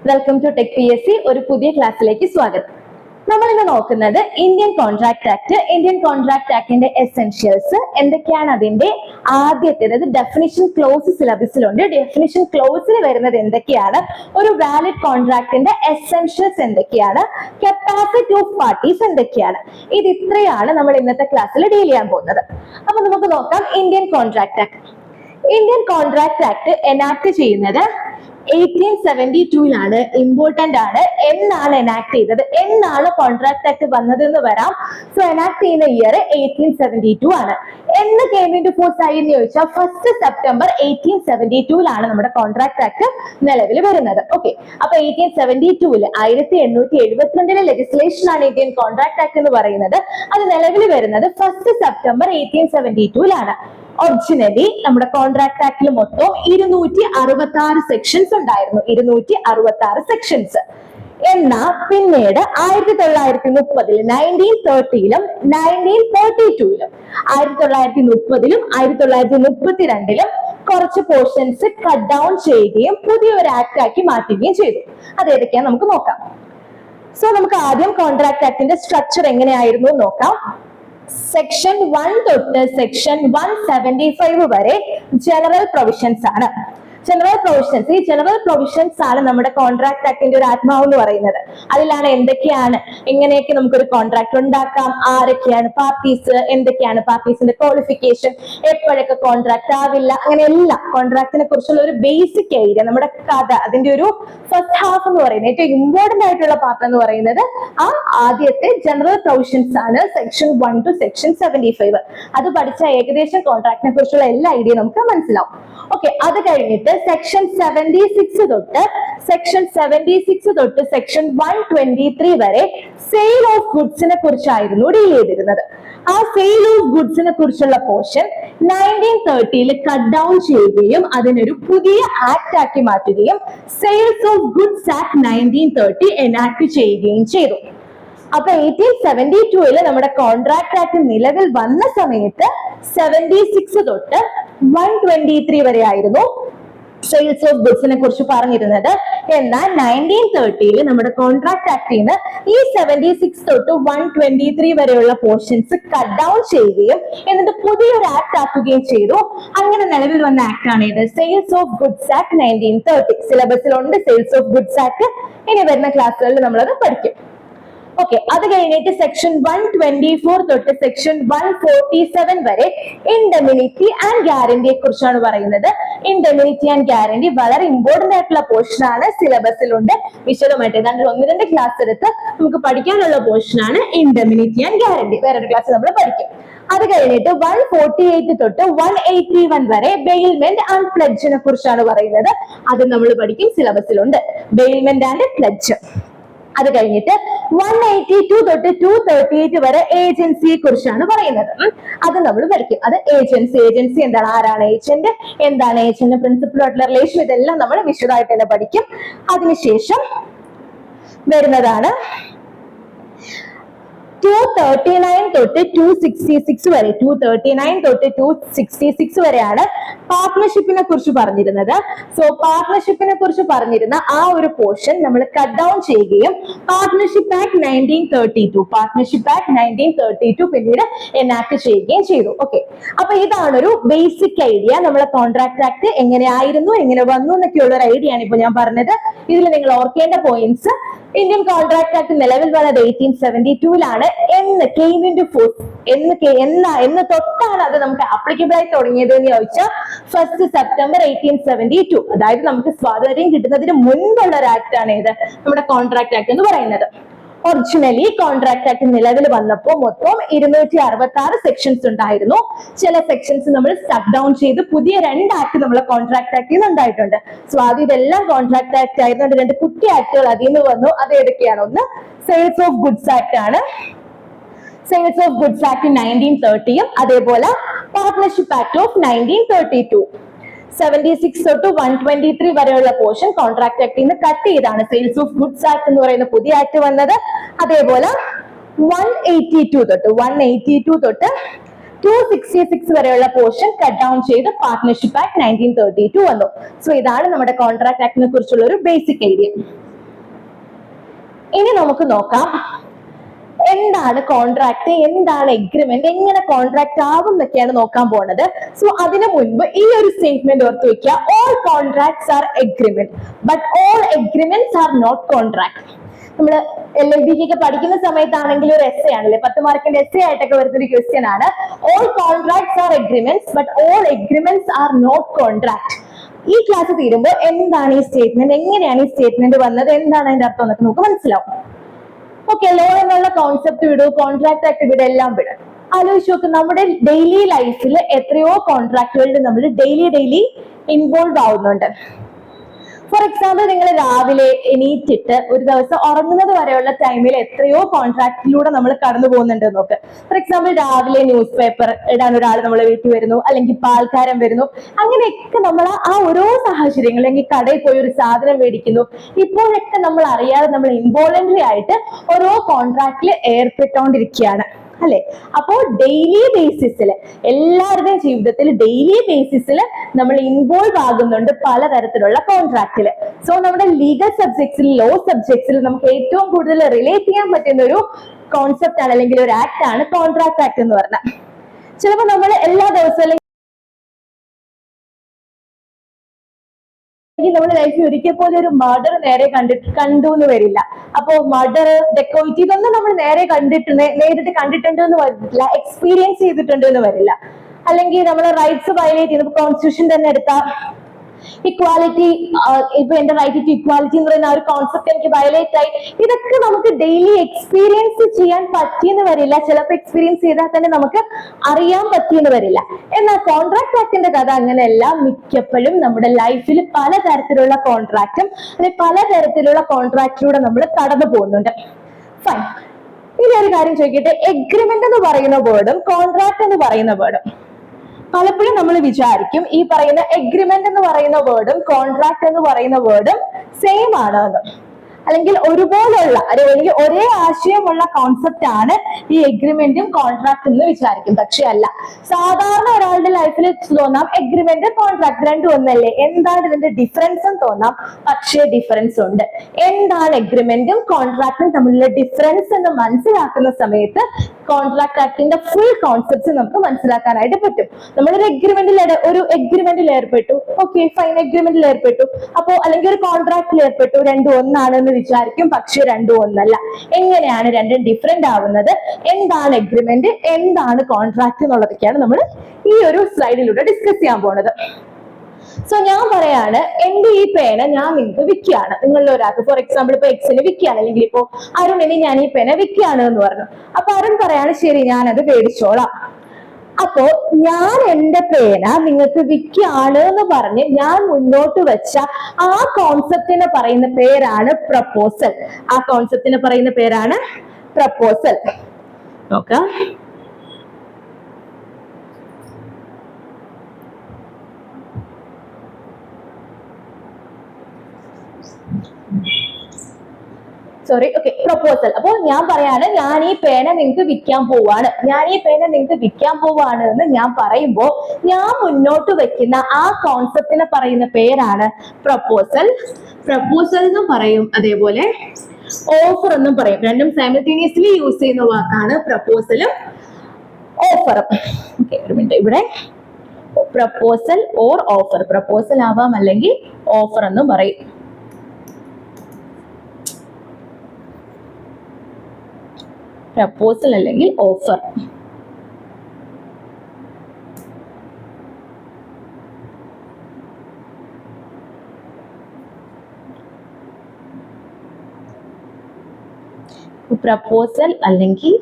Welcome to tech PSC. ഒരു പുതിയ ക്ലാസ്സിലേക്ക് സ്വാഗതം. നമ്മൾ ഇന്ന് നോക്കുന്നത് Indian contract act. Indian contract ആക്ടിന്റെ എസെൻഷ്യൽസ് എന്തൊക്കെയാണ്, അതിന്റെ ആദ്യത്തേത് ഡെഫിനിഷൻ ക്ലോസ് സിലബസിലുണ്ട്. ഡെഫിനിഷൻ ക്ലോസിൽ വരുന്നത് എന്തൊക്കെയാണ്, ഒരു വാലിഡ് കോൺട്രാക്ടിന്റെ എസെൻഷ്യൽസ് എന്തൊക്കെയാണ്, കപ്പാസിറ്റി ഓഫ് പാർട്ടീസ് എന്തൊക്കെയാണ്, ഇത് ഇത്രയാണ് നമ്മൾ ഇന്നത്തെ ക്ലാസ്സിൽ ഡീൽ ചെയ്യാൻ പോകുന്നത്. അപ്പൊ നമുക്ക് നോക്കാം Indian contract act. Indian contract act enact ചെയ്യുന്നത് 1872 ഇമ്പോർട്ടന്റ് ആണ്. എന്നാണ് എനാക്ട് ചെയ്തത്, എന്നാണ് കോൺട്രാക്ട് ആക്ട് വന്നത് എന്ന് വരാം. സോ എനാക്ട് ചെയ്യുന്ന ഇയർ 1872 ആണ്. എന്ന് കെയിം ഇൻ ടു ഫോഴ്സ് ആയി എന്ന് ചോദിച്ചാൽ 1st സെപ്റ്റംബർ 1872 നമ്മുടെ കോൺട്രാക്ട് ആക്ട് നിലവിൽ വരുന്നത്. ഓക്കെ, അപ്പൊ 1872 1872 ലെജിസ്ലേഷൻ ആണ് ഇന്ത്യൻ കോൺട്രാക്ട് ആക്ട് എന്ന് പറയുന്നത്. അത് നിലവിൽ വരുന്നത് 1st സെപ്റ്റംബർ 1872 ഒറിജിനലി നമ്മുടെ കോൺട്രാക്ട് ആക്ടിൽ മൊത്തം 266 സെക്ഷൻസ് ഉണ്ടായിരുന്നു. 266 സെക്ഷൻസ്. എന്നാ പിന്നീട് 1930 1930-ലും 1932-ലും 1930-ലും 1932-ലും കുറച്ച് പോർഷൻസ് കട്ട് ഡൗൺ ചെയ്യുകയും പുതിയൊരു ആക്ട് ആക്കി മാറ്റുകയും ചെയ്തു. അതേതൊക്കെയാ നമുക്ക് നോക്കാം. സോ നമുക്ക് ആദ്യം കോൺട്രാക്ട് ആക്ടിന്റെ സ്ട്രക്ചർ എങ്ങനെയായിരുന്നു നോക്കാം. സെക്ഷൻ 1 തൊട്ട് സെക്ഷൻ 175 വരെ ജനറൽ പ്രൊവിഷൻസ് ആണ്. ജനറൽ പ്രൊവിഷൻസ്, ഈ ജനറൽ പ്രൊവിഷൻസ് ആണ് നമ്മുടെ കോൺട്രാക്ട് ആക്ടിന്റെ ഒരു ആത്മാവ് എന്ന് പറയുന്നത്. അതിലാണ് എന്തൊക്കെയാണ്, എങ്ങനെയൊക്കെ നമുക്കൊരു കോൺട്രാക്ട് ഉണ്ടാക്കാം, ആരൊക്കെയാണ് പാർട്ടീസ്, എന്തൊക്കെയാണ് പാർട്ടീസിന്റെ ക്വാളിഫിക്കേഷൻ, എപ്പോഴൊക്കെ കോൺട്രാക്ട് ആവില്ല, അങ്ങനെ എല്ലാം കോൺട്രാക്ടിനെ കുറിച്ചുള്ള ഒരു ബേസിക് ഐഡിയ, നമ്മുടെ കഥ, അതിന്റെ ഒരു ഫസ്റ്റ് ഹാഫ് എന്ന് പറയുന്നത്, ഏറ്റവും ഇമ്പോർട്ടന്റ് ആയിട്ടുള്ള പാർട്ട് എന്ന് പറയുന്നത് ആ ആദ്യത്തെ ജനറൽ പ്രൊവിഷൻസ് ആണ്, സെക്ഷൻ 1 to സെക്ഷൻ 75. അത് പഠിച്ച ഏകദേശം കോൺട്രാക്ടിനെ കുറിച്ചുള്ള എല്ലാ ഐഡിയ നമുക്ക് മനസ്സിലാവും. ഓക്കെ, അത് കഴിഞ്ഞിട്ട് സെക്ഷൻ 76 തൊട്ട് സെക്ഷൻ 123 വരെ സെയിൽ ഓഫ് ഗുഡ്സിനെ കുറിച്ചായിരുന്നു ഡീൽ ചെയ്തിരുന്നത്. ആ സെയിൽ ഓഫ് ഗുഡ്സിനെ കുറിച്ചുള്ള പോർഷൻ 1930-ൽ കട്ട് ഡൗൺ ചെയ്യുകയും അതിനൊരു പുതിയ ആക്ട് ആക്കി മാറ്റുകയും sales of goods act 1930 enact ചെയ്യുകയും ചെയ്തു. അപ്പൊ 1872-ല് നമ്മുടെ കോൺട്രാക്ട് ആക്ട് നിലവിൽ വന്ന സമയത്ത് 76 തൊട്ട് 123 വരെ ആയിരുന്നു സെയിൽസ് ഓഫ് ഗുഡ്സിനെ കുറിച്ച് പറഞ്ഞിരുന്നത്. എന്നാൽ 1930-ല് നമ്മുടെ കോൺട്രാക്ട് ആക്ടിന് ഈ 76 തൊട്ട് 123 വരെയുള്ള പോർഷൻസ് കട്ട് ഡൗൺ ചെയ്യുകയും എന്നിട്ട് പുതിയൊരു ആക്ട് ആക്കുകയും ചെയ്തു. അങ്ങനെ നിലവിൽ വന്ന ആക്ട് ആണ് ഇത്, സെയിൽസ് ഓഫ് ഗുഡ്സ് ആക്ട് 1930. സിലബസിലുണ്ട് സെയിൽസ് ഓഫ് ഗുഡ്സ് ആക്ട്. ഇനി വരുന്ന ക്ലാസ്സുകളിൽ നമ്മളത് പഠിക്കും. ഓക്കെ, അത് കഴിഞ്ഞിട്ട് സെക്ഷൻ 124 തൊട്ട് സെക്ഷൻ 147 വരെ ഇൻഡെമിനിറ്റി ആൻഡ് ഗ്യാരണ്ടിയെ കുറിച്ചാണ് പറയുന്നത്. ഇൻഡെമിനിറ്റി ആൻഡ് ഗ്യാരണ്ടി വളരെ ഇമ്പോർട്ടന്റ് ആയിട്ടുള്ള പോർഷൻ ആണ്, സിലബസിലുണ്ട് വിശദമായിട്ട്. ഏതാണ്ട് 1-2 ക്ലാസ് എടുത്ത് നമുക്ക് പഠിക്കാനുള്ള പോർഷൻ ആണ് ഇൻഡെമിനിറ്റി ആൻഡ് ഗ്യാരണ്ടി. വേറൊരു ക്ലാസ് നമ്മൾ പഠിക്കും. അത് കഴിഞ്ഞിട്ട് 148 തൊട്ട് 181 വരെ ബെയിൽമെന്റ് ആൻഡ് പ്ലെഡ്ജിനെ കുറിച്ചാണ് പറയുന്നത്. അത് നമ്മൾ പഠിക്കും, സിലബസിലുണ്ട് ബെയിൽമെന്റ് ആൻഡ് പ്ലെഡ്ജ്. അത് കഴിഞ്ഞിട്ട് 182 തൊട്ട് 238 വരെ ഏജൻസിയെ കുറിച്ചാണ് പറയുന്നത്. അത് നമ്മൾ പഠിക്കും. അത് ഏജൻസി എന്താണ്, ആരാണ് ഏജന്റ്, എന്താണ് ഏജന്റ് പ്രിൻസിപ്പൽ ആയിട്ടുള്ള റിലേഷൻ, ഇതെല്ലാം നമ്മൾ വിശദമായിട്ട് തന്നെ പഠിക്കും. അതിനുശേഷം വരുന്നതാണ് 239 തൊട്ട് 266 വരെ 239 തൊട്ട് 266 വരെയാണ് പാർട്ട്ണർഷിപ്പിനെ കുറിച്ച് പറഞ്ഞിരുന്നത്. സോ പാർട്ട്ണർഷിപ്പിനെ കുറിച്ച് പറഞ്ഞിരുന്ന ആ ഒരു പോർഷൻ നമ്മൾ കട്ട് ഡൗൺ ചെയ്യുകയും പാർട്ട്ണർഷിപ്പ് ആക്ട് 1932 പിന്നീട് എനാക്ട് ചെയ്യുകയും ചെയ്തു. ഓക്കെ, അപ്പൊ ഇതാണൊരു ബേസിക് ഐഡിയ. നമ്മളെ കോൺട്രാക്ട് ആക്ട് എങ്ങനെയായിരുന്നു, എങ്ങനെ വന്നു എന്നൊക്കെയുള്ള ഒരു ഐഡിയ ആണ് ഇപ്പൊ ഞാൻ പറഞ്ഞത്. ഇതിൽ നിങ്ങൾ ഓർക്കേണ്ട പോയിന്റ്സ്, ഇന്ത്യൻ കോൺട്രാക്ട് ആക്ട് നിലവിൽ വന്നത് 1872-ലാണ്. എന്ന് കെയിം ഇൻ ടു ഫോഴ്സ്, എന്ന് തൊട്ടാണ് അത് നമുക്ക് ആപ്ലിക്കബിൾ ആയി തുടങ്ങിയത് എന്ന് ചോദിച്ചാൽ 1st സെപ്റ്റംബർ 1872. അതായത് നമുക്ക് സ്വാതന്ത്ര്യം കിട്ടുന്നതിന് മുൻപുള്ള ഒരു ആക്ട് ആണ് ഇത്, നമ്മുടെ കോൺട്രാക്ട് ആക്ട് എന്ന് പറയുന്നത്. ഒറിജിനലി കോൺട്രാക്ട് ആക്ട് നിലവിൽ വന്നപ്പോൾ മൊത്തം 266 സെക്ഷൻസ് ഉണ്ടായിരുന്നു. ചില സെക്ഷൻസ് നമ്മൾ സ്റ്റക്ക് ഡൗൺ ചെയ്ത് പുതിയ 2 ആക്ട് നമ്മളെ കോൺട്രാക്ട് ആക്ടിൽ നിന്ന് ഉണ്ടായിട്ടുണ്ട്. സോ ആദ്യം ഇതെല്ലാം കോൺട്രാക്ട് ആക്ട് ആയിരുന്നു, 2 കുട്ടി ആക്ടുകൾ അതിൽ നിന്ന് വന്നു. അത് ഏതൊക്കെയാണ്, ഒന്ന് സെയിൽസ് ഓഫ് ഗുഡ്സ് ആക്ട് ആണ്, സെയിൽസ് ഓഫ് ഗുഡ്സ് ആക്ട് 1930, അതേപോലെ പാർട്ട്ണർഷിപ്പ് ആക്ട് ഓഫ് 1932. 76 തൊട്ട് 123 വരെയുള്ള പോർഷൻ കോൺട്രാക്ട് ആക്ടിൽ നിന്ന് കട്ട് ചെയ്താണ് സെയിൽസ് ഓഫ് ഗുഡ്സ് ആക്ട് എന്ന് പറയുന്ന പുതിയ ആക്ട് വന്നത്. അതേപോലെ 182 തൊട്ട് 266 വരെയുള്ള പോർഷൻ കട്ട് ഡൗൺ ചെയ്ത് പാർട്ട്ണർഷിപ്പ് ആക്ട് 1932 വന്നു. സോ ഇതാണ് നമ്മുടെ കോൺട്രാക്ട് ആക്ടിനെ കുറിച്ചുള്ള ഒരു ബേസിക് ഐഡിയ. ഇനി നമുക്ക് നോക്കാം എന്താണ് കോൺട്രാക്ട്, എന്താണ് എഗ്രിമെന്റ്, എങ്ങനെ കോൺട്രാക്ട് ആവും എന്നൊക്കെയാണ് നോക്കാൻ പോകുന്നത്. സോ അതിനു മുൻപ് ഈ ഒരു സ്റ്റേറ്റ്മെന്റ് ഓർത്ത് വെക്കുക, all contracts are agreement but all agreements are not contract. നമ്മൾ LLB ഒക്കെ പഠിക്കുന്ന സമയത്താണെങ്കിൽ ഒരു എസ് ആണല്ലേ, 10 മാർക്കിന്റെ എസ് ആയിട്ടൊക്കെ വരുന്ന ഒരു ക്വസ്റ്റ്യൻ ആണ്. All contracts are agreements but all agreements are not contract. ഈ ക്ലാസ് തീരുമ്പോൾ എന്താണ് ഈ സ്റ്റേറ്റ്മെന്റ്, എങ്ങനെയാണ് ഈ സ്റ്റേറ്റ്മെന്റ് വന്നത്, എന്താണ് അതിന്റെ അർത്ഥം എന്നൊക്കെ നമുക്ക് മനസ്സിലാവും. ഓക്കെ, ലോ എന്നുള്ള കോൺസെപ്റ്റ് വിടും, കോൺട്രാക്ട് ആക്ട് വിടും, എല്ലാം വിടും. ആലോചിച്ച് നോക്ക്, നമ്മുടെ ഡെയിലി ലൈഫിൽ എത്രയോ കോൺട്രാക്റ്റുകളിൽ നമ്മൾ ഡെയിലി ഇൻവോൾവ് ആവുന്നുണ്ട്. ഫോർ എക്സാമ്പിൾ, നിങ്ങൾ രാവിലെ എണീറ്റിട്ട് ഒരു ദിവസം ഉറങ്ങുന്നത് വരെയുള്ള ടൈമിൽ എത്രയോ കോൺട്രാക്റ്റിലൂടെ നമ്മൾ കടന്നു പോകുന്നുണ്ട് നോക്ക്. ഫോർ എക്സാമ്പിൾ, രാവിലെ ന്യൂസ് പേപ്പർ ഇടാൻ ഒരാൾ നമ്മളെ വീട്ടിൽ വരുന്നു, അല്ലെങ്കിൽ പാൽക്കാരൻ വരുന്നു. അങ്ങനെയൊക്കെ നമ്മൾ ആ ഓരോ സാഹചര്യങ്ങൾ, അല്ലെങ്കിൽ കടയിൽ പോയി ഒരു സാധനം മേടിക്കുന്നു, ഇപ്പോഴൊക്കെ നമ്മൾ അറിയാതെ നമ്മൾ ഇൻവോളണ്ടറി ആയിട്ട് ഓരോ കോൺട്രാക്റ്റിൽ ഏർപ്പെട്ടുകൊണ്ടിരിക്കുകയാണ് അല്ലെ. അപ്പോ ഡെയിലി ബേസിസിൽ, എല്ലാവരുടെയും ജീവിതത്തിൽ ഡെയിലി ബേസിസിൽ നമ്മൾ ഇൻവോൾവ് ആകുന്നുണ്ട് പലതരത്തിലുള്ള കോൺട്രാക്റ്റിൽ. സോ നമ്മുടെ ലീഗൽ സബ്ജക്ട്സിൽ, ലോ സബ്ജക്ട്സിൽ നമുക്ക് ഏറ്റവും കൂടുതൽ റിലേറ്റ് ചെയ്യാൻ പറ്റുന്ന ഒരു കോൺസെപ്റ്റ് ആണ്, അല്ലെങ്കിൽ ഒരു ആക്ട് ആണ് കോൺട്രാക്ട് ആക്ട് എന്ന് പറഞ്ഞാൽ. ചിലപ്പോൾ നമ്മൾ എല്ലാ ദിവസവും നമ്മുടെ ലൈഫിൽ ഒരിക്കൽ പോലെ ഒരു മർഡർ നേരെ കണ്ടു എന്ന് വരില്ല. അപ്പോ മർഡർ, ഡെക്കോയിറ്റി, ഇതൊന്നും നമ്മൾ നേരിട്ട് കണ്ടിട്ടുണ്ട് എന്ന് വരില്ല, എക്സ്പീരിയൻസ് ചെയ്തിട്ടുണ്ട് എന്ന് വരില്ല. അല്ലെങ്കിൽ നമ്മളെ റൈറ്റ്സ് വയലേറ്റ് ചെയ്ത്, കോൺസ്റ്റിറ്റ്യൂഷൻ തന്നെ എടുത്താൽ ഇക്വാലിറ്റി, ഇപ്പൊ എന്റെ റൈറ്റ് ടു ഇക്വാലിറ്റി എന്ന് പറയുന്ന ആ ഒരു കോൺസെപ്റ്റ് എനിക്ക് വയലേറ്റ് ആയി. ഇതൊക്കെ നമുക്ക് ഡെയിലി എക്സ്പീരിയൻസ് ചെയ്യാൻ പറ്റിയെന്ന് വരില്ല, ചിലപ്പോൾ എക്സ്പീരിയൻസ് ചെയ്താൽ തന്നെ നമുക്ക് അറിയാൻ പറ്റിയെന്ന് വരില്ല. എന്നാൽ കോൺട്രാക്ട് ആക്ടിന്റെ കഥ അങ്ങനെയല്ല. മിക്കപ്പോഴും നമ്മുടെ ലൈഫിൽ പലതരത്തിലുള്ള കോൺട്രാക്റ്റും അല്ലെങ്കിൽ പലതരത്തിലുള്ള കോൺട്രാക്റ്റിലൂടെ നമ്മൾ കടന്നു പോകുന്നുണ്ട്. ഫൈൻ, ഇനി ഒരു കാര്യം ചോദിക്കട്ടെ, എഗ്രിമെന്റ് എന്ന് പറയുന്ന വേർഡും കോൺട്രാക്ട് എന്ന് പറയുന്ന വേർഡും പലപ്പോഴും നമ്മൾ വിചാരിക്കും ഈ പറയുന്ന എഗ്രിമെന്റ് എന്ന് പറയുന്ന വേർഡും കോൺട്രാക്ട് എന്ന് പറയുന്ന വേർഡും സെയിം ആണ് എന്ന്, അല്ലെങ്കിൽ ഒരുപോലുള്ള അല്ലെങ്കിൽ ഒരേ ആശയമുള്ള കോൺസെപ്റ്റ് ആണ് ഈ എഗ്രിമെന്റും കോൺട്രാക്റ്റും എന്ന് വിചാരിക്കും. പക്ഷെ അല്ല. സാധാരണ ഒരാളുടെ ലൈഫിൽ തോന്നാം എഗ്രിമെന്റ് കോൺട്രാക്ട് രണ്ടും ഒന്നല്ലേ, എന്താണ് ഇതിന്റെ ഡിഫറൻസ് എന്ന് തോന്നാം. പക്ഷേ ഡിഫറൻസ് ഉണ്ട്. എന്താണ് എഗ്രിമെന്റും കോൺട്രാക്റ്റും തമ്മിലുള്ള ഡിഫറൻസ് എന്ന് മനസ്സിലാക്കുന്ന സമയത്ത് കോൺട്രാക്ട് ആക്ടിന്റെ ഫുൾ കോൺസെപ്റ്റ് നമുക്ക് മനസ്സിലാക്കാനായിട്ട് പറ്റും. നമ്മളൊരു എഗ്രിമെന്റിൽ ഏർപ്പെട്ടു, ഓക്കെ ഫൈൻ, എഗ്രിമെന്റിൽ ഏർപ്പെട്ടു, അപ്പോ അല്ലെങ്കിൽ ഒരു കോൺട്രാക്റ്റിൽ ഏർപ്പെട്ടു, രണ്ടും ഒന്നാണെന്ന് വിചാരിക്കും. പക്ഷെ രണ്ടും ഒന്നല്ല. എങ്ങനെയാണ് രണ്ടും ഡിഫറെന്റ് ആവുന്നത്, എന്താണ് എഗ്രിമെന്റ്, എന്താണ് കോൺട്രാക്ട് എന്നുള്ളതൊക്കെയാണ് നമ്മൾ ഈ ഒരു സ്ലൈഡിലൂടെ ഡിസ്കസ് ചെയ്യാൻ പോണത്. സോ ഞാൻ പറയാണ്, എന്റെ ഈ പേന ഞാൻ നിങ്ങൾക്ക് വിൽക്കുകയാണ്. നിങ്ങളിൽ ഒരാൾക്ക് ഫോർ എക്സാമ്പിൾ ഇപ്പൊ എക്സിന് വിൽക്കുകയാണ്, അല്ലെങ്കിൽ ഇപ്പോ അരുണിന് ഞാൻ ഈ പേന വിൽക്കുകയാണ് എന്ന് പറഞ്ഞു. അപ്പൊ അരുൺ പറയാണ് ശരി ഞാനത് മേടിച്ചോളാം. അപ്പോ ഞാൻ എന്റെ പേന നിങ്ങൾക്ക് വിൽക്കുകയാണ് എന്ന് പറഞ്ഞ് ഞാൻ മുന്നോട്ട് വെച്ച ആ കോൺസെപ്റ്റിനെ പറയുന്ന പേരാണ് പ്രപ്പോസൽ. ആ കോൺസെപ്റ്റിനെ പറയുന്ന പേരാണ് പ്രപ്പോസൽ. നോക്കാം, സോറി, ഓക്കെ, പ്രപ്പോസൽ. അപ്പോൾ ഞാൻ പറയാണ് ഞാൻ ഈ പേന നിങ്ങൾക്ക് വിൽക്കാൻ പോവാണ്, ഞാൻ ഈ പേന നിങ്ങൾക്ക് വിൽക്കാൻ പോവാണ് എന്ന് ഞാൻ പറയുമ്പോൾ ഞാൻ മുന്നോട്ട് വെക്കുന്ന ആ കോൺസെപ്റ്റിനെ പറയുന്ന പേരാണ് പ്രപ്പോസൽ. പ്രപ്പോസൽ എന്നും പറയും, അതേപോലെ ഓഫർ എന്നും പറയും. രണ്ടും സൈമൾട്ടേനിയസ്ലി യൂസ് ചെയ്യുന്ന വാക്കാണ് പ്രപ്പോസലും ഓഫറും. ഓക്കെ, ഒരു മിനിറ്റ്, ഇവിടെ പ്രപ്പോസൽ ഓർ ഓഫർ, പ്രപ്പോസൽ ആവാം അല്ലെങ്കിൽ ഓഫർ എന്നും പറയും. പ്രപ്പോസൽ അല്ലെങ്കിൽ ഓഫർ. പ്രപ്പോസൽ അല്ലെങ്കിൽ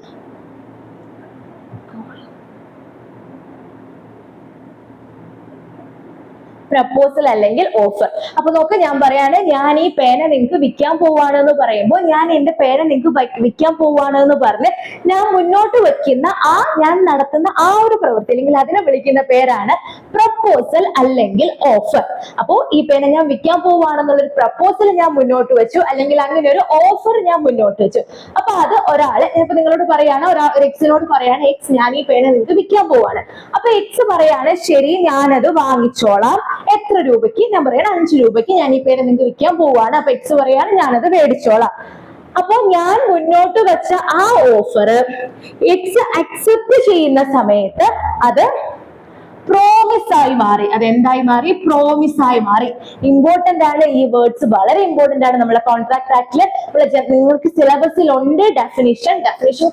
പ്രപ്പോസൽ അല്ലെങ്കിൽ ഓഫർ. അപ്പൊ നോക്ക്, ഞാൻ പറയാണ് ഞാൻ ഈ പേന നിങ്ങൾക്ക് വിൽക്കാൻ പോവാണ് എന്ന് പറയുമ്പോൾ ഞാൻ എന്റെ പേന നിങ്ങൾക്ക് വിൽക്കാൻ പോവാണ് എന്ന് പറഞ്ഞ് ഞാൻ മുന്നോട്ട് വെക്കുന്ന ഞാൻ നടത്തുന്ന ആ ഒരു പ്രവൃത്തി അല്ലെങ്കിൽ അതിനെ വിളിക്കുന്ന പേരാണ് പ്രപ്പോസൽ അല്ലെങ്കിൽ ഓഫർ. അപ്പോ ഈ പേന ഞാൻ വിൽക്കാൻ പോവാണെന്നുള്ളൊരു പ്രപ്പോസൽ ഞാൻ മുന്നോട്ട് വെച്ചു, അല്ലെങ്കിൽ അങ്ങനെ ഒരു ഓഫർ ഞാൻ മുന്നോട്ട് വെച്ചു. അപ്പൊ അത് ഒരാള് ഇപ്പൊ നിങ്ങളോട് പറയാണ്, ഒരു എക്സിനോട് പറയാണ് എക്സ് ഞാൻ ഈ പേന നിങ്ങൾക്ക് വിൽക്കാൻ പോവാണ്. അപ്പൊ എക്സ് പറയാണ് ശരി ഞാനത് വാങ്ങിച്ചോളാം, എത്ര രൂപയ്ക്ക്? ഞാൻ പറയണം 5 രൂപയ്ക്ക് ഞാൻ ഈ പേന നിങ്ങൾക്ക് വിൽക്കാൻ പോവാണ്. അപ്പൊ എക്സ് പറയാണ് ഞാനത് മേടിച്ചോളാം. അപ്പൊ ഞാൻ മുന്നോട്ട് വെച്ച ആ ഓഫർ അക്സെപ്റ്റ് ചെയ്യുന്ന സമയത്ത് അത് പ്രോമിസ് ആയി മാറി. അതെന്തായി മാറി? പ്രോമിസ് ആയി മാറി. ഇമ്പോർട്ടന്റ് ആണ് ഈ വേർഡ്സ്, വളരെ ഇമ്പോർട്ടന്റ് ആണ്. നമ്മളെ കോൺട്രാക്ട് ആക്ടില് നിങ്ങൾക്ക് സിലബസിൽ ഉണ്ട് ഡെഫിനിഷൻ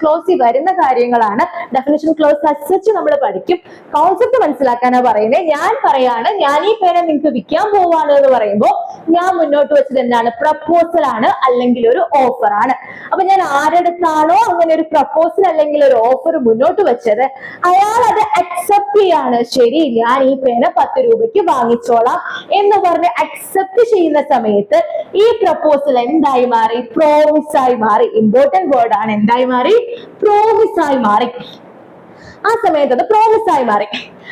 ക്ലോസിൽ വരുന്ന കാര്യങ്ങളാണ്. ഡെഫിനിഷൻ ക്ലോസ് അസച്ച് നമ്മൾ പഠിക്കും. കോൺസെപ്റ്റ് മനസ്സിലാക്കാനാ പറയുന്നത്. ഞാൻ പറയാണ്, ഞാൻ ഈ പേന നിങ്ങൾക്ക് വിൽക്കാൻ പോവാണ് എന്ന് പറയുമ്പോൾ ഞാൻ മുന്നോട്ട് വെച്ചത് എന്താണ്? പ്രപ്പോസൽ ആണ്, അല്ലെങ്കിൽ ഒരു ഓഫർ ആണ്. അപ്പൊ ഞാൻ ആരെടുത്താണോ അങ്ങനെ ഒരു പ്രപ്പോസൽ അല്ലെങ്കിൽ ഒരു ഓഫർ മുന്നോട്ട് വെച്ചത്, അയാൾ അത് അക്സെപ്റ്റ് ചെയ്യാണ്. ശരി, ഞാൻ ഈ പേന 10 രൂപയ്ക്ക് വാങ്ങിച്ചോളാം എന്ന് പറഞ്ഞ് അക്സെപ്റ്റ് ചെയ്യുന്ന സമയത്ത് ഈ പ്രപ്പോസൽ എന്തായി മാറി? പ്രോമിസ് ആയി മാറി. ഇമ്പോർട്ടന്റ് വേർഡ് ആണ്. എന്തായി മാറി? പ്രോമിസ് ആയി മാറി. ആ സമയത്ത് അത് പ്രോമിസ് ആയി മാറി.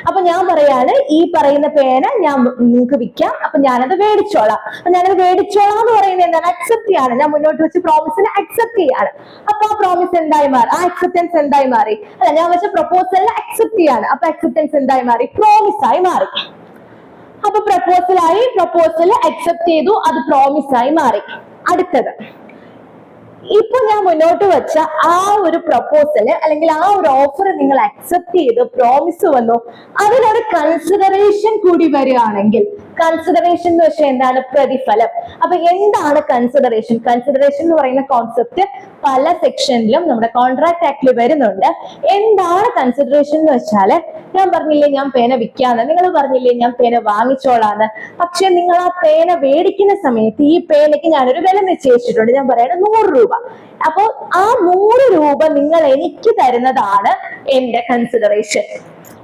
അപ്പൊ ഞാൻ പറയാണ്, ഈ പറയുന്ന പേന ഞാൻ നിങ്ങൾക്ക് വിൽക്കാം, അപ്പൊ ഞാനത് മേടിച്ചോളാം. ഞാനത് മേടിച്ചോളാം എന്ന് പറയുന്നത് എന്താണ്? അക്സെപ്റ്റ് ചെയ്യാണ്. ഞാൻ മുന്നോട്ട് വെച്ച് പ്രോമിസിനെ അക്സെപ്റ്റ് ചെയ്യാണ്. അപ്പൊ ആ പ്രോമിസ് എന്തായി മാറി? ആ അക്സെപ്റ്റൻസ് എന്തായി മാറി? അല്ല, ഞാൻ വെച്ച പ്രപ്പോസലിനെ അക്സെപ്റ്റ് ചെയ്യാണ്. അപ്പൊ അക്സെപ്റ്റൻസ് എന്തായി മാറി? പ്രോമിസ് ആയി മാറി. അപ്പൊ പ്രപ്പോസലായി, പ്രപ്പോസൽ അക്സെപ്റ്റ് ചെയ്തു, അത് പ്രോമിസ് ആയി മാറി. അടുത്തത്, ഇപ്പൊ ഞാൻ മുന്നോട്ട് വെച്ച ആ ഒരു പ്രപ്പോസല് അല്ലെങ്കിൽ ആ ഒരു ഓഫർ നിങ്ങൾ അക്സെപ്റ്റ് ചെയ്ത് പ്രോമിസ് വന്നു, അതിനൊരു കൺസിഡറേഷൻ കൂടി വരികയാണെങ്കിൽ, കൺസിഡറേഷൻ എന്ന് വെച്ചാൽ എന്താണ്? പ്രതിഫലം. അപ്പൊ എന്താണ് കൺസിഡറേഷൻ? കൺസിഡറേഷൻ എന്ന് പറയുന്ന കോൺസെപ്റ്റ് പല സെക്ഷനിലും നമ്മുടെ കോൺട്രാക്ട് ആക്ടിൽ വരുന്നുണ്ട്. എന്താണ് കൺസിഡറേഷൻ എന്ന് വെച്ചാല്, ഞാൻ പറഞ്ഞില്ലേ ഞാൻ പേന വിൽക്കാന്ന്, നിങ്ങൾ പറഞ്ഞില്ലേ ഞാൻ പേന വാങ്ങിച്ചോളാന്ന്, പക്ഷെ നിങ്ങൾ ആ പേന മേടിക്കുന്ന സമയത്ത് ഈ പേനയ്ക്ക് ഞാനൊരു വില നിശ്ചയിച്ചിട്ടുണ്ട്. ഞാൻ പറയണത് 100 രൂപ. അപ്പോ ആ 100 രൂപ നിങ്ങൾ എനിക്ക് തരുന്നതാണ് എന്റെ കൺസിഡറേഷൻ.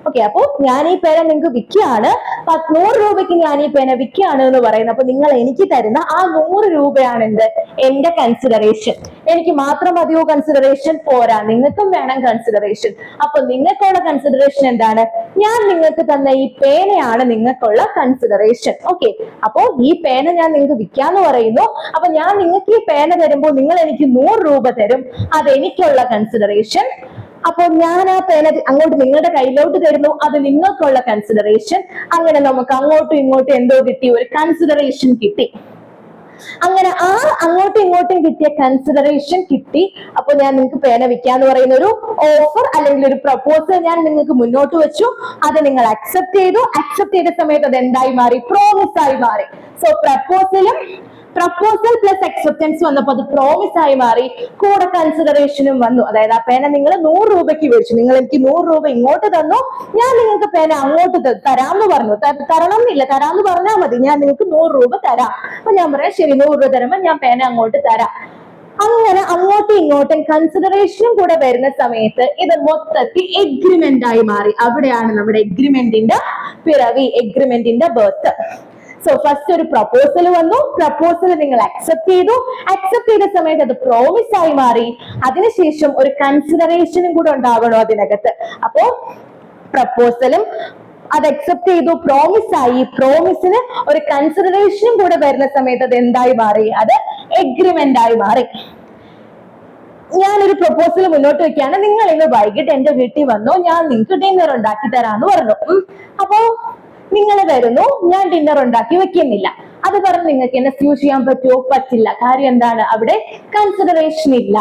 ഓക്കെ, അപ്പൊ ഞാൻ ഈ പേന നിങ്ങൾക്ക് വിൽക്കുകയാണ്, 100 രൂപയ്ക്ക് ഞാൻ ഈ പേന വിൽക്കുകയാണ് എന്ന് പറയുന്നത്. അപ്പൊ നിങ്ങൾ എനിക്ക് തരുന്ന ആ 100 രൂപയാണ് എന്ത്? എന്റെ കൺസിഡറേഷൻ. എനിക്ക് മാത്രം മതിയോ കൺസിഡറേഷൻ? പോരാ, നിങ്ങൾക്കും വേണം കൺസിഡറേഷൻ. അപ്പൊ നിങ്ങൾക്കുള്ള കൺസിഡറേഷൻ എന്താണ്? ഞാൻ നിങ്ങൾക്ക് തന്ന ഈ പേനയാണ് നിങ്ങൾക്കുള്ള കൺസിഡറേഷൻ. ഓക്കെ, അപ്പോ ഈ പേന ഞാൻ നിങ്ങൾക്ക് വിൽക്കാന്ന് പറയുന്നു. അപ്പൊ ഞാൻ നിങ്ങൾക്ക് ഈ പേന തരുമ്പോൾ നിങ്ങൾ എനിക്ക് 100 രൂപ തരും, അത് എനിക്കുള്ള കൺസിഡറേഷൻ. അപ്പൊ ഞാൻ ആ പേന അങ്ങോട്ട് നിങ്ങളുടെ കയ്യിലോട്ട് തരുന്നു, അത് നിങ്ങൾക്കുള്ള കൺസിഡറേഷൻ. അങ്ങനെ നമുക്ക് അങ്ങോട്ടും ഇങ്ങോട്ടും എന്തോ കിട്ടി? ഒരു കൺസിഡറേഷൻ കിട്ടി. അങ്ങനെ ആ അങ്ങോട്ടും ഇങ്ങോട്ടും കിട്ടിയ കൺസിഡറേഷൻ കിട്ടി. അപ്പൊ ഞാൻ നിങ്ങൾക്ക് പേന വിൽക്കാന്ന് പറയുന്ന ഒരു ഓഫർ അല്ലെങ്കിൽ ഒരു പ്രപ്പോസൽ ഞാൻ നിങ്ങൾക്ക് മുന്നോട്ട് വെച്ചു, അത് നിങ്ങൾ അക്സെപ്റ്റ് ചെയ്തു. അക്സെപ്റ്റ് ചെയ്ത സമയത്ത് അത് എന്തായി മാറി? പ്രോമിസ് ആയി മാറി. സോ പ്രപ്പോസൽ പ്ലസ് അക്സെപ്റ്റൻസ് വന്നപ്പോൾ അത് പ്രോമിസ് ആയി മാറി, കൂടെ കൺസിഡറേഷനും വന്നു. അതായത് ആ പേന നിങ്ങൾ 100 രൂപയ്ക്ക് മേടിച്ചു, നിങ്ങൾ എനിക്ക് 100 രൂപ ഇങ്ങോട്ട് തന്നു, ഞാൻ നിങ്ങൾക്ക് പേന അങ്ങോട്ട് തരാമെന്ന് പറഞ്ഞു. തരണം എന്നില്ല, തരാമെന്ന് പറഞ്ഞാൽ മതി, ഞാൻ നിങ്ങൾക്ക് 100 രൂപ തരാം. അപ്പൊ ഞാൻ പറയാം ശരി, 100 രൂപ തരുമ്പോൾ ഞാൻ പേന അങ്ങോട്ട് തരാം. അങ്ങനെ അങ്ങോട്ടും ഇങ്ങോട്ടും കൺസിഡറേഷനും കൂടെ വരുന്ന സമയത്ത് ഇത് മൊത്തത്തിൽ എഗ്രിമെന്റ് ആയി മാറി. അവിടെയാണ് നമ്മുടെ എഗ്രിമെന്റിന്റെ പിറവി, എഗ്രിമെന്റിന്റെ ബർത്ത്. സോ ഫസ്റ്റ് ഒരു പ്രപ്പോസൽ വന്നു, പ്രപ്പോസൽ നിങ്ങൾ അക്സെപ്റ്റ് ചെയ്തു, അക്സെപ്റ്റ് ചെയ്ത സമയത്ത് അത് പ്രോമിസ് ആയി മാറി. അതിനുശേഷം ഒരു കൺസിഡറേഷനും കൂടെ ഉണ്ടാവണോ അതിനകത്ത്. അപ്പോ പ്രപ്പോസലും അത് അക്സെപ്റ്റ് ചെയ്തു, പ്രോമിസ് ആയി, പ്രോമിസിന് ഒരു കൺസിഡറേഷനും കൂടെ വരുന്ന സമയത്ത് അത് എന്തായി മാറി? അത് എഗ്രിമെന്റ് ആയി മാറി. ഞാനൊരു പ്രപ്പോസൽ മുന്നോട്ട് വെക്കുകയാണ്, നിങ്ങൾ ഇന്ന് വൈകിട്ട് എന്റെ വീട്ടിൽ വന്നു, ഞാൻ നിങ്ങൾക്ക് ഡിന്നർ ഉണ്ടാക്കി തരാന്ന് പറഞ്ഞു. അപ്പോ നിങ്ങൾ വരുന്നു, ഞാൻ ഡിന്നർ ഉണ്ടാക്കി വെക്കുന്നില്ല. അത് പറഞ്ഞ് നിങ്ങൾക്ക് എന്നെ ഫ്യൂസ് ചെയ്യാൻ പറ്റുമോ? പറ്റില്ല. കാര്യം എന്താണ്? അവിടെ കൺസിഡറേഷൻ ഇല്ല.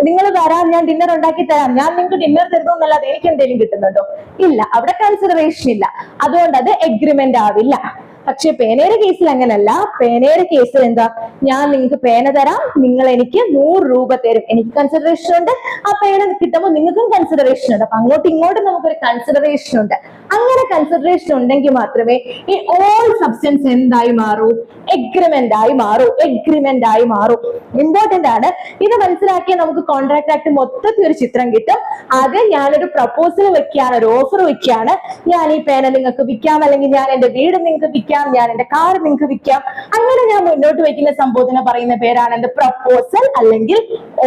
നിങ്ങൾ വരാം, ഞാൻ ഡിന്നർ ഉണ്ടാക്കി തരാം, ഞാൻ നിങ്ങൾക്ക് ഡിന്നർ തരുന്നു എന്നല്ലാതെ എനിക്ക് എന്തെങ്കിലും കിട്ടുന്നുണ്ടോ? ഇല്ല, അവിടെ കൺസിഡറേഷൻ ഇല്ല. അതുകൊണ്ട് അത് എഗ്രിമെന്റ് ആവില്ല. പക്ഷെ പേനയുടെ കേസിൽ അങ്ങനല്ല. പേനയുടെ കേസിൽ എന്താ? ഞാൻ നിങ്ങൾക്ക് പേന തരാം, നിങ്ങൾ എനിക്ക് 100 രൂപ തരും, എനിക്ക് കൺസിഡറേഷൻ ഉണ്ട്. ആ പേന കിട്ടുമ്പോൾ നിങ്ങൾക്കും കൺസിഡറേഷൻ ഉണ്ട്. അപ്പൊ അങ്ങോട്ടും ഇങ്ങോട്ടും നമുക്കൊരു കൺസിഡറേഷൻ ഉണ്ട്. അങ്ങനെ കൺസിഡറേഷൻ ഉണ്ടെങ്കിൽ മാത്രമേ ഈ ഓൾ സബ്സ്റ്റൻസ് എന്തായി മാറൂ? എഗ്രിമെന്റ് ആയി മാറൂ. എഗ്രിമെന്റ് ആയി മാറും. ഇമ്പോർട്ടന്റ് ആണ്. ഇത് മനസ്സിലാക്കിയാൽ നമുക്ക് കോൺട്രാക്ട് ആക്ട് മൊത്തത്തിൽ ഒരു ചിത്രം കിട്ടും. ആദ്യം ഞാനൊരു പ്രപ്പോസൽ വെക്കുകയാണ്, ഒരു ഓഫർ വെക്കുകയാണ്, ഞാൻ ഈ പേന നിങ്ങൾക്ക് വിൽക്കാം, അല്ലെങ്കിൽ ഞാൻ എന്റെ വീട് നിങ്ങൾക്ക് വിൽക്കാം, ഞാൻ എന്റെ കാർ നിങ്ങൾക്ക് വിൽക്കാം. അങ്ങനെ ഞാൻ മുന്നോട്ട് വെക്കുന്ന സംബോധന പറയുന്ന പേരാണ് എന്ത്? പ്രപ്പോസൽ അല്ലെങ്കിൽ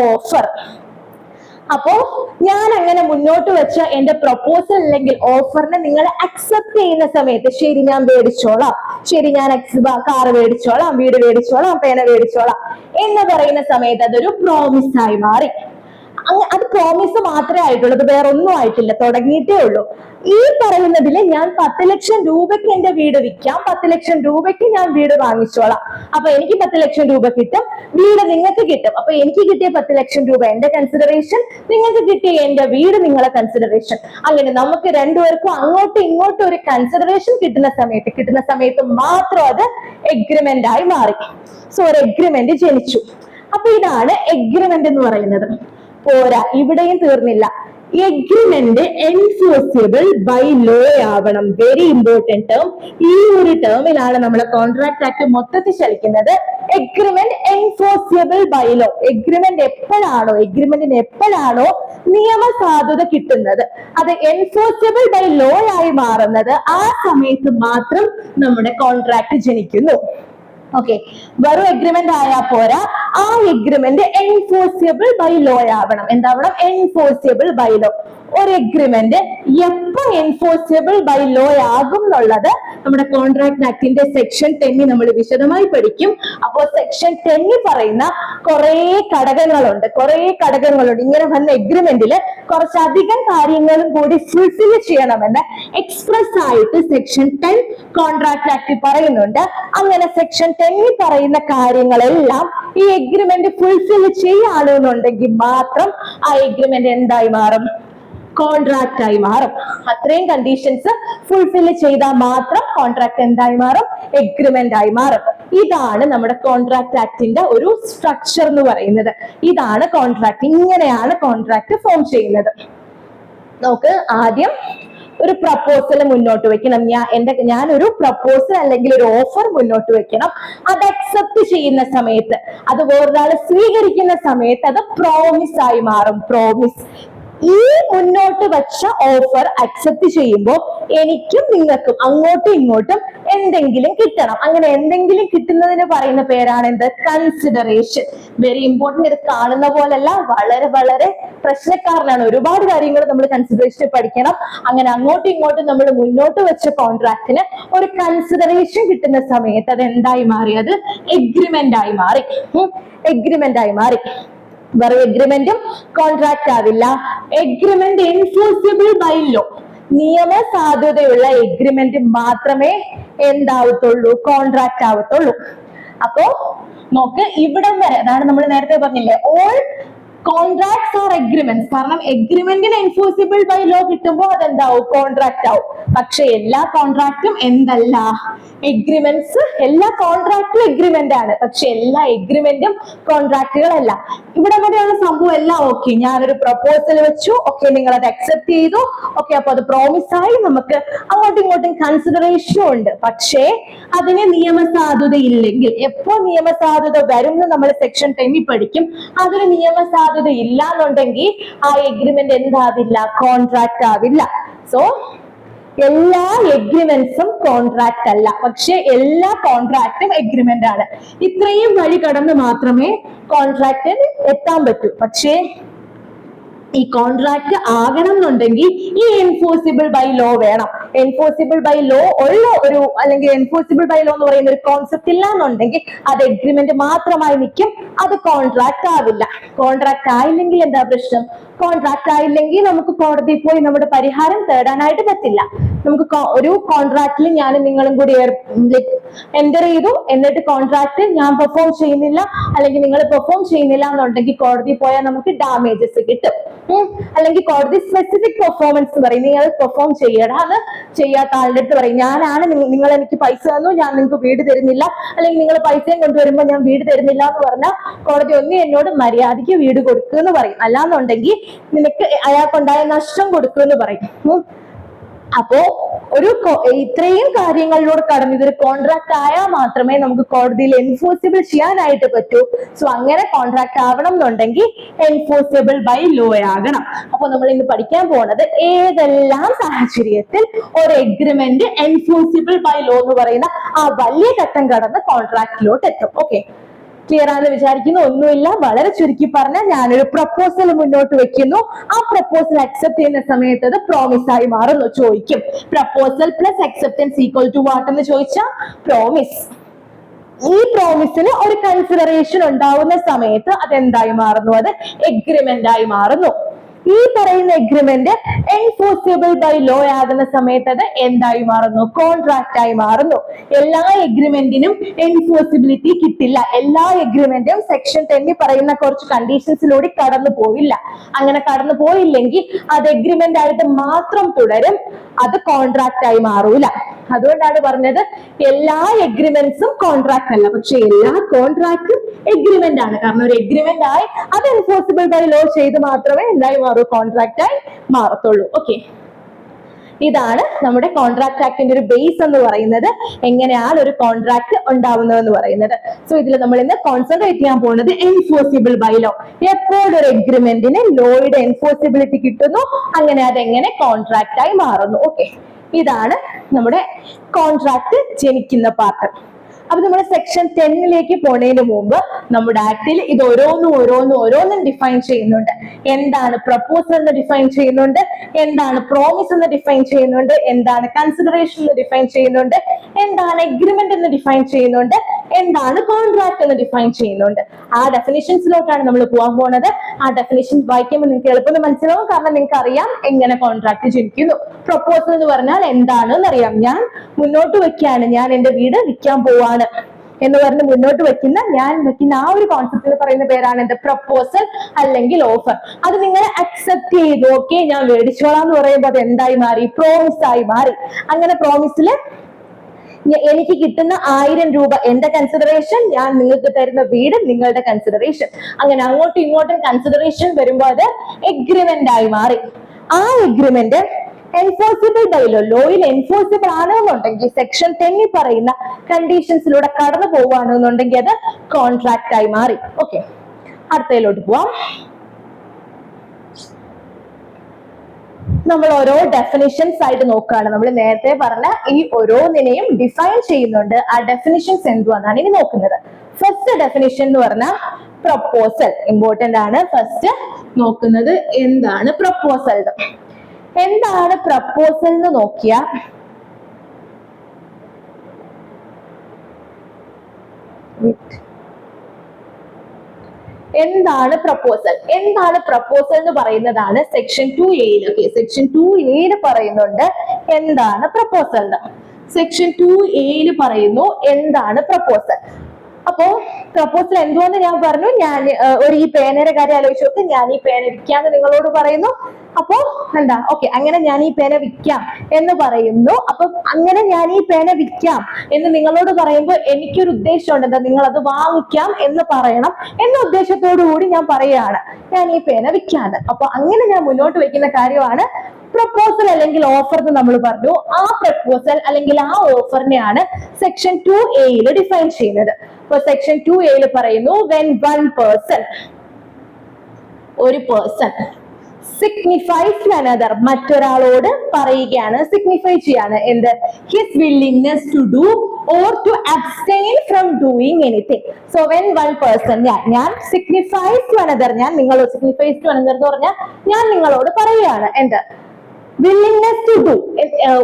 ഓഫർ. അപ്പോ ഞാൻ അങ്ങനെ മുന്നോട്ട് വെച്ച എന്റെ പ്രപ്പോസൽ അല്ലെങ്കിൽ ഓഫറിനെ നിങ്ങൾ അക്സെപ്റ്റ് ചെയ്യുന്ന സമയത്ത് ശരി ഞാൻ മേടിച്ചോളാം, ശരി ഞാൻ കാർ മേടിച്ചോളാം, വീട് മേടിച്ചോളാം, പേന മേടിച്ചോളാം എന്ന് പറയുന്ന സമയത്ത് അതൊരു പ്രോമിസ് ആയി മാറി. അത് പ്രോമിസ് മാത്രമേ ആയിട്ടുള്ളൂ, അത് വേറെ ഒന്നും ആയിട്ടില്ല, തുടങ്ങിയിട്ടേ ഉള്ളൂ. ഈ പറയുന്നതില് ഞാൻ 10 ലക്ഷം രൂപയ്ക്ക് എന്റെ വീട് വിൽക്കാം, 10 ലക്ഷം രൂപയ്ക്ക് ഞാൻ വീട് വാങ്ങിച്ചോളാം, അപ്പൊ എനിക്ക് 10 ലക്ഷം രൂപ കിട്ടും, വീട് നിങ്ങൾക്ക് കിട്ടും. അപ്പൊ എനിക്ക് കിട്ടിയ 10 ലക്ഷം രൂപ എന്റെ കൺസിഡറേഷൻ, നിങ്ങൾക്ക് കിട്ടിയ എന്റെ വീട് നിങ്ങളെ കൺസിഡറേഷൻ. അങ്ങനെ നമുക്ക് രണ്ടുപേർക്കും അങ്ങോട്ടും ഇങ്ങോട്ടും ഒരു കൺസിഡറേഷൻ കിട്ടുന്ന സമയത്ത് മാത്രം അത് എഗ്രിമെന്റ് ആയി മാറി. സോ ഒരു എഗ്രിമെന്റ് ജനിച്ചു. അപ്പൊ ഇതാണ് എഗ്രിമെന്റ് എന്ന് പറയുന്നത്. പോരാ, ഇവിടെയും തീർന്നില്ല. എഗ്രിമെന്റ് എൻഫോഴ്സിബിൾ ബൈ ലോ ആവണം. Very important term. ഈ ഒരു ടേമിലാണ് നമ്മളെ കോൺട്രാക്ട് ആക്ട് മൊത്തത്തിൽ ചലിക്കുന്നത്. Agreement enforceable by law. എഗ്രിമെന്റിന് എപ്പോഴാണോ നിയമസാധുത കിട്ടുന്നത്, അത് എൻഫോഴ്സിബിൾ ബൈ ലോ ആയി മാറുന്നത്, ആ സമയത്ത് മാത്രം നമ്മുടെ കോൺട്രാക്ട് ജനിക്കുന്നു. ഓക്കെ, വെറും എഗ്രിമെന്റ് ആയാൽ പോരാ, ആ എഗ്രിമെന്റ് എൻഫോഴ്സിബിൾ ബൈ ലോ ആവണം. എന്താവണം? Enforceable by law. ഒരു എഗ്രിമെന്റ് എപ്പോ എൻഫോഴ്സിബിൾ ബൈ ലോ ആകും എന്നുള്ളത് നമ്മുടെ കോൺട്രാക്ട് ആക്ടിന്റെ സെക്ഷൻ 10 നമ്മൾ വിശദമായി പഠിക്കും. അപ്പോൾ സെക്ഷൻ 10 പറയുന്ന കുറെ ഘടകങ്ങളുണ്ട്. ഇങ്ങനെ വന്ന എഗ്രിമെന്റിൽ കുറച്ചധികം കാര്യങ്ങളും കൂടി ഫുൾഫിൽ ചെയ്യണമെന്ന് എക്സ്പ്രസ് ആയിട്ട് സെക്ഷൻ 10 കോൺട്രാക്ട് ആക്ട് പറയുന്നുണ്ട്. അങ്ങനെ സെക്ഷൻ 10 പറയുന്ന കാര്യങ്ങളെല്ലാം ഈ എഗ്രിമെന്റ് ഫുൾഫിൽ ചെയ്യാണെന്നുണ്ടെങ്കിൽ മാത്രം ആ എഗ്രിമെന്റ് എന്തായി മാറും? കോൺട്രാക്ട് ആയി മാറും. അത്രയും കണ്ടീഷൻസ് ഫുൾഫിൽ ചെയ്താൽ മാത്രം കോൺട്രാക്ട് എന്തായി മാറും? എഗ്രിമെന്റ് ആയി മാറും. ഇതാണ് നമ്മുടെ കോൺട്രാക്ട് ആക്ടിന്റെ ഒരു സ്ട്രക്ചർ എന്ന് പറയുന്നത്. ഇതാണ് കോൺട്രാക്ട്. ഇങ്ങനെയാണ് കോൺട്രാക്ട് ഫോം ചെയ്യുന്നത്. നമുക്ക് ആദ്യം ഒരു പ്രപ്പോസൽ മുന്നോട്ട് വെക്കണം. ഞാനൊരു പ്രപ്പോസൽ അല്ലെങ്കിൽ ഒരു ഓഫർ മുന്നോട്ട് വെക്കണം. അത് അക്സെപ്റ്റ് ചെയ്യുന്ന സമയത്ത്, അത് വേറൊരാൾ സ്വീകരിക്കുന്ന സമയത്ത് അത് പ്രോമിസ് ആയി മാറും. പ്രോമിസ്. ഈ മുന്നോട്ട് വെച്ച ഓഫർ അക്സെപ്റ്റ് ചെയ്യുമ്പോൾ എനിക്കും നിങ്ങൾക്കും അങ്ങോട്ടും ഇങ്ങോട്ടും എന്തെങ്കിലും കിട്ടണം. അങ്ങനെ എന്തെങ്കിലും കിട്ടുന്നതിന് പറയുന്ന പേരാണ് എന്ത്? കൺസിഡറേഷൻ. Very important. ഇത് കാണുന്ന പോലല്ല, വളരെ വളരെ പ്രശ്നക്കാരനാണ്. ഒരുപാട് കാര്യങ്ങൾ നമ്മൾ കൺസിഡറേഷൻ പഠിക്കണം. അങ്ങനെ അങ്ങോട്ടും ഇങ്ങോട്ടും നമ്മൾ മുന്നോട്ട് വെച്ച കോൺട്രാക്റ്റിന് ഒരു കൺസിഡറേഷൻ കിട്ടുന്ന സമയത്ത് അത് എന്തായി മാറി? അത് എഗ്രിമെന്റ് ആയി മാറി. വെറും എഗ്രിമെന്റും കോൺട്രാക്ട് ആവില്ല. Agreement enforceable by law. നിയമസാധുതയുള്ള എഗ്രിമെന്റ് മാത്രമേ എന്താവത്തുള്ളൂ? കോൺട്രാക്ട് ആവത്തുള്ളൂ. അപ്പോ നോക്ക്, ഇവിടം വരെ, അതാണ് നമ്മൾ നേരത്തെ പറഞ്ഞില്ലേ, ഓൾ കോൺട്രാക്ട്സ് ആർ എഗ്രിമെന്റ്സ്. കാരണം എഗ്രിമെന്റിന് എൻഫോഴ്സിബിൾ ബൈ ലോ കിട്ടുമ്പോൾ അതെന്താവും? കോൺട്രാക്ട് ആവും. പക്ഷെ എല്ലാ കോൺട്രാക്റ്റും എന്തല്ല? എഗ്രിമെന്റ്സ്. എല്ലാ കോൺട്രാക്റ്റും എഗ്രിമെന്റ് ആണ്, പക്ഷെ എല്ലാ എഗ്രിമെന്റും കോൺട്രാക്റ്റുകളല്ല. ഇവിടെ വരെയുള്ള സംഭവം എല്ലാം ഓക്കെ. ഞാനൊരു പ്രപ്പോസൽ വെച്ചു, ഓക്കെ, നിങ്ങൾ അത് അക്സെപ്റ്റ് ചെയ്തു, ഓക്കെ, അപ്പൊ അത് പ്രോമിസ് ആയി, നമുക്ക് അങ്ങോട്ടും ഇങ്ങോട്ടും കൺസിഡറേഷനും ഉണ്ട്. പക്ഷേ അതിന് നിയമസാധുത ഇല്ലെങ്കിൽ, എപ്പോ നിയമസാധുത വരും എന്ന് നമ്മൾ സെക്ഷൻ 10 പഠിക്കും. അതിന് നിയമസാധുത ഇല്ലാന്നുണ്ടെങ്കിൽ ആ എഗ്രിമെന്റ് എന്താവില്ല? കോൺട്രാക്ട് ആവില്ല. സോ എല്ലാ എഗ്രിമെന്റ്സും കോൺട്രാക്ട് അല്ല, പക്ഷെ എല്ലാ കോൺട്രാക്റ്റും എഗ്രിമെന്റ് ആണ്. ഇത്രയും വഴി കടന്ന് മാത്രമേ കോൺട്രാക്റ്റിന് എത്താൻ പറ്റൂ. പക്ഷേ ഈ കോൺട്രാക്ട് ആകണം എന്നുണ്ടെങ്കിൽ ഈ എൻഫോഴ്സിബിൾ ബൈ ലോ വേണം. എൻഫോഴ്സിബിൾ ബൈ ലോ ഉള്ള ഒരു, അല്ലെങ്കിൽ എൻഫോഴ്സിബിൾ ബൈ ലോ എന്ന് പറയുന്ന ഒരു കോൺസെപ്റ്റ് ഇല്ല എന്നുണ്ടെങ്കിൽ അത് എഗ്രിമെന്റ് മാത്രമായി നിൽക്കും, അത് കോൺട്രാക്ട് ആവില്ല. കോൺട്രാക്ട് ആയില്ലെങ്കിൽ എന്താ പ്രശ്നം? കോൺട്രാക്ട് ആയില്ലെങ്കിൽ നമുക്ക് കോടതിയിൽ പോയി നമ്മുടെ പരിഹാരം തേടാനായിട്ട് പറ്റില്ല. നമുക്ക് ഒരു കോൺട്രാക്റ്റിൽ ഞാനും നിങ്ങളും കൂടി എൻ്റർ ചെയ്തു, എന്നിട്ട് കോൺട്രാക്ട് ഞാൻ പെർഫോം ചെയ്യുന്നില്ല അല്ലെങ്കിൽ നിങ്ങൾ പെർഫോം ചെയ്യുന്നില്ല എന്നുണ്ടെങ്കിൽ കോടതിയിൽ പോയാൽ നമുക്ക് ഡാമേജസ് കിട്ടും. അല്ലെങ്കിൽ കോടതി സ്പെസിഫിക് പെർഫോമൻസ് പറയും, നിങ്ങൾ പെർഫോം ചെയ്യണം. അത് ചെയ്യാത്ത ആളുടെ അടുത്ത് പറയും, ഞാനാണ് നിങ്ങൾ എനിക്ക് പൈസ തന്നു, ഞാൻ നിങ്ങൾക്ക് വീട് തരുന്നില്ല, അല്ലെങ്കിൽ നിങ്ങൾ പൈസയും കൊണ്ടുവരുമ്പോൾ ഞാൻ വീട് തരുന്നില്ല എന്ന് പറഞ്ഞാൽ കോടതി ഒന്നി എന്നോട് മര്യാദയ്ക്ക് വീട് കൊടുക്കുമെന്ന് പറയും, അല്ലാന്നുണ്ടെങ്കിൽ നിനക്ക് അയാൾക്കുണ്ടായ നഷ്ടം കൊടുക്കുമെന്ന് പറയും. അപ്പോ ഒരു ഇത്രയും കാര്യങ്ങളിലൂടെ കടന്ന് ഇതൊരു കോൺട്രാക്ട് ആയാൽ മാത്രമേ നമുക്ക് കോടതിയിൽ എൻഫോഴ്സിബിൾ ചെയ്യാനായിട്ട് പറ്റൂ. സോ അങ്ങനെ കോൺട്രാക്ട് ആവണം എന്നുണ്ടെങ്കിൽ എൻഫോഴ്സിബിൾ ബൈ ലോ ആകണം. അപ്പൊ നമ്മൾ ഇന്ന് പഠിക്കാൻ പോകുന്നത് ഏതെല്ലാം സാഹചര്യത്തിൽ ഒരു എഗ്രിമെന്റ് എൻഫോഴ്സിബിൾ ബൈ ലോ എന്ന് പറയുന്ന ആ വലിയ ഘട്ടം കടന്ന് കോൺട്രാക്റ്റിലോട്ട് എത്തും. ഓക്കെ, ക്ലിയർ ആണെന്ന് വിചാരിക്കുന്നു. ഒന്നുമില്ല, വളരെ ചുരുക്കി പറഞ്ഞാൽ ഞാനൊരു പ്രപ്പോസൽ മുന്നോട്ട് വെക്കുന്നു. ആ പ്രപ്പോസൽ അക്സെപ്റ്റ് ചെയ്യുന്ന സമയത്ത് അത് പ്രോമിസ് ആയി മാറുന്നു. ചോദിക്കും, proposal plus acceptance equal to what എന്ന് ചോദിച്ചാൽ പ്രോമിസ്. ഈ പ്രോമിസ് പ്രോമിസിന് ഒരു കൺസിഡറേഷൻ ഉണ്ടാവുന്ന സമയത്ത് അതെന്തായി മാറുന്നു? അത് എഗ്രിമെന്റ് ആയി മാറുന്നു. ഈ പറയുന്ന എഗ്രിമെന്റ് എൻഫോഴ്സിബിൾ ബൈ ലോ ആകുന്ന സമയത്ത് അത് എന്തായി മാറുന്നു? കോൺട്രാക്ട് ആയി മാറുന്നു. എല്ലാ എഗ്രിമെന്റിനും എൻഫോഴ്സിബിലിറ്റി കിട്ടില്ല. എല്ലാ എഗ്രിമെന്റും സെക്ഷൻ 10 പറയുന്ന കുറച്ച് കണ്ടീഷൻസിലൂടെ കടന്നു പോവില്ല. അങ്ങനെ കടന്നു പോയില്ലെങ്കിൽ അത് എഗ്രിമെന്റ് ആയിട്ട് മാത്രം തുടരും, അത് കോൺട്രാക്ട് ആയി മാറൂല. അതുകൊണ്ടാണ് പറഞ്ഞത് എല്ലാ എഗ്രിമെന്റ്സും കോൺട്രാക്ട് അല്ല, പക്ഷെ എല്ലാ കോൺട്രാക്റ്റും എഗ്രിമെന്റ് ആണ്. കാരണം ഒരു എഗ്രിമെന്റ് ആയി അത് എൻഫോഴ്സിബിൾ ബൈ ലോ ചെയ്ത് മാത്രമേ എന്തായി മാറൂ? കോൺട്രാക്ട് ആയി മാറത്തുള്ളൂ. ഓക്കെ, ഇതാണ് നമ്മുടെ കോൺട്രാക്ട് ആക്ടിന്റെ ഒരു ബേസ് എന്ന് പറയുന്നത്. എങ്ങനെയാണ് ഒരു കോൺട്രാക്ട് ഉണ്ടാവുന്നത് എന്ന് പറയുന്നത്. സോ ഇതിൽ നമ്മൾ ഇന്ന് കോൺസെൻട്രേറ്റ് ചെയ്യാൻ പോകുന്നത് എൻഫോഴ്സിബിൾ ബൈ ലോ. എപ്പോഴൊരു എഗ്രിമെന്റിന് ലോയുടെ എൻഫോഴ്സിബിലിറ്റി കിട്ടുന്നു, അങ്ങനെ അതെങ്ങനെ കോൺട്രാക്ട് ആയി മാറുന്നു. ഓക്കെ, ഇതാണ് നമ്മുടെ കോൺട്രാക്ട് ജനിക്കുന്ന പാർട്ട്. അപ്പൊ നമ്മൾ സെക്ഷൻ 10 പോണതിന് മുമ്പ് നമ്മുടെ ആക്ടിൽ ഇത് ഓരോന്നും ഡിഫൈൻ ചെയ്യുന്നുണ്ട്. എന്താണ് പ്രപ്പോസൽ എന്ന് ഡിഫൈൻ ചെയ്യുന്നുണ്ട്, എന്താണ് പ്രോമിസ് എന്ന് ഡിഫൈൻ ചെയ്യുന്നുണ്ട്, എന്താണ് കൺസിഡറേഷൻ എന്ന് ഡിഫൈൻ ചെയ്യുന്നുണ്ട്, എന്താണ് എഗ്രിമെന്റ് എന്ന് ഡിഫൈൻ ചെയ്യുന്നുണ്ട്, എന്താണ് കോൺട്രാക്ട് എന്ന് ഡിഫൈൻ ചെയ്യുന്നുണ്ട്. ആ ഡെഫിനിഷൻസിലോട്ടാണ് നമ്മൾ പോകാൻ പോകുന്നത്. ആ ഡെഫിനിഷൻ വായിക്കുമ്പോൾ നിങ്ങൾക്ക് എളുപ്പം മനസ്സിലാവും. കാരണം നിങ്ങൾക്ക് അറിയാം എങ്ങനെ കോൺട്രാക്ട് ജനിക്കുന്നു. പ്രപ്പോസൽ എന്ന് പറഞ്ഞാൽ എന്താണെന്ന് അറിയാം. ഞാൻ മുന്നോട്ട് വെക്കുകയാണ്, ഞാൻ എന്റെ വീട് വിൽക്കാൻ പോവാണ് എന്ന് പറഞ്ഞ് മുന്നോട്ട് വെക്കുന്ന ആ ഒരു കോൺസെപ്റ്റിന് പറയുന്ന പേരാണ് എന്ത്? പ്രപ്പോസൽ അല്ലെങ്കിൽ ഓഫർ. അത് നിങ്ങൾ അക്സെപ്റ്റ് ചെയ്തു, ഓക്കെ ഞാൻ മേടിച്ചോളാം എന്ന് പറയുമ്പോൾ അത് എന്തായി മാറി? പ്രോമിസ് ആയി മാറി. അങ്ങനെ പ്രോമിസില് എനിക്ക് കിട്ടുന്ന 1000 രൂപ എന്റെ കൺസിഡറേഷൻ, ഞാൻ നിങ്ങൾക്ക് തരുന്ന വീട് നിങ്ങളുടെ കൺസിഡറേഷൻ. അങ്ങനെ അങ്ങോട്ടും ഇങ്ങോട്ടും കൺസിഡറേഷൻ വരുമ്പോൾ അത് എഗ്രിമെന്റ് ആയി മാറി. ആ എഗ്രിമെന്റ് എൻഫോഴ്സിബിൾ ബൈ ലോ, ലോയിൽ എൻഫോഴ്സിബിൾ ആണെന്നുണ്ടെങ്കിൽ സെക്ഷൻ 10 പറയുന്ന കണ്ടീഷൻസിലൂടെ കടന്നു പോവുകയാണെന്നുണ്ടെങ്കിൽ അത് കോൺട്രാക്ട് ആയി മാറി. ഓക്കെ, അടുത്തതിലോട്ട് പോവാം. നമ്മൾ ഓരോ ഡെഫിനിഷൻസ് ആയിട്ട് നോക്കുകയാണ്. നമ്മൾ നേരത്തെ പറഞ്ഞ ഈ ഓരോന്നിനെയും ഡിഫൈൻ ചെയ്യുന്നുണ്ട്. ആ ഡെഫിനിഷൻസ് എന്തുവാന്നാണ് ഇനി നോക്കുന്നത്. ഫസ്റ്റ് ഡെഫിനിഷൻ എന്ന് പറഞ്ഞാൽ പ്രപ്പോസൽ ഇമ്പോർട്ടന്റ് ആണ്. ഫസ്റ്റ് നോക്കുന്നത് എന്താണ് പ്രപ്പോസൽ. എന്താണ് പ്രപ്പോസൽ എന്ന് നോക്കിയാൽ എന്താണ് പ്രപ്പോസൽ? എന്താണ് പ്രപ്പോസൽ എന്ന് പറയുന്നതാണ് സെക്ഷൻ 2A. സെക്ഷൻ 2A പറയുന്നുണ്ട് എന്താണ് പ്രപ്പോസൽ. സെക്ഷൻ 2A പറയുന്നു എന്താണ് പ്രപ്പോസൽ. അപ്പോ പ്രപ്പോസൽ എന്തുവെന്ന് ഞാൻ പറഞ്ഞു. ഞാൻ ഒരു ഈ പേനയുടെ കാര്യം ആലോചിച്ച് നോക്ക്. ഞാൻ ഈ പേന വിൽക്കാന്ന് നിങ്ങളോട് പറയുന്നു. അപ്പോ എന്താ? ഓക്കെ, അങ്ങനെ ഞാൻ ഈ പേന വിൽക്കാം എന്ന് പറയുന്നു. അപ്പൊ അങ്ങനെ ഞാൻ ഈ പേന വിൽക്കാം എന്ന് നിങ്ങളോട് പറയുമ്പോൾ എനിക്കൊരു ഉദ്ദേശമുണ്ട്. എന്താ? നിങ്ങൾ അത് വാങ്ങിക്കാം എന്ന് പറയണം എന്ന ഉദ്ദേശത്തോടു കൂടി ഞാൻ പറയുകയാണ് ഞാൻ ഈ പേന വിൽക്കാന്ന്. അപ്പൊ അങ്ങനെ ഞാൻ മുന്നോട്ട് വെക്കുന്ന കാര്യമാണ് പ്രപ്പോസൽ അല്ലെങ്കിൽ ഓഫർ എന്ന് നമ്മൾ പറഞ്ഞു. ആ പ്രപ്പോസൽ അല്ലെങ്കിൽ ആ ഓഫറിനെയാണ് സെക്ഷൻ 2A ഡിഫൈൻ ചെയ്യുന്നത്. അപ്പൊ സെക്ഷൻ 2A പറയുന്നു when one person, ഒരു പേഴ്സൺ സിഗ്നിഫൈസ് ടു അനദർ, മറ്റൊരാളോട് പറയുകയാണ്, സിഗ്നിഫൈ ചെയ്യാണ് എന്ത്? His willingness to do or to abstain from doing anything. So when one person, ഞാൻ signifies to another, ഞാൻ നിങ്ങളോട് signifies to another എന്ന് പറഞ്ഞാൽ ഞാൻ നിങ്ങളോട് പറയുകയാണ് എന്ത്? willingness to do,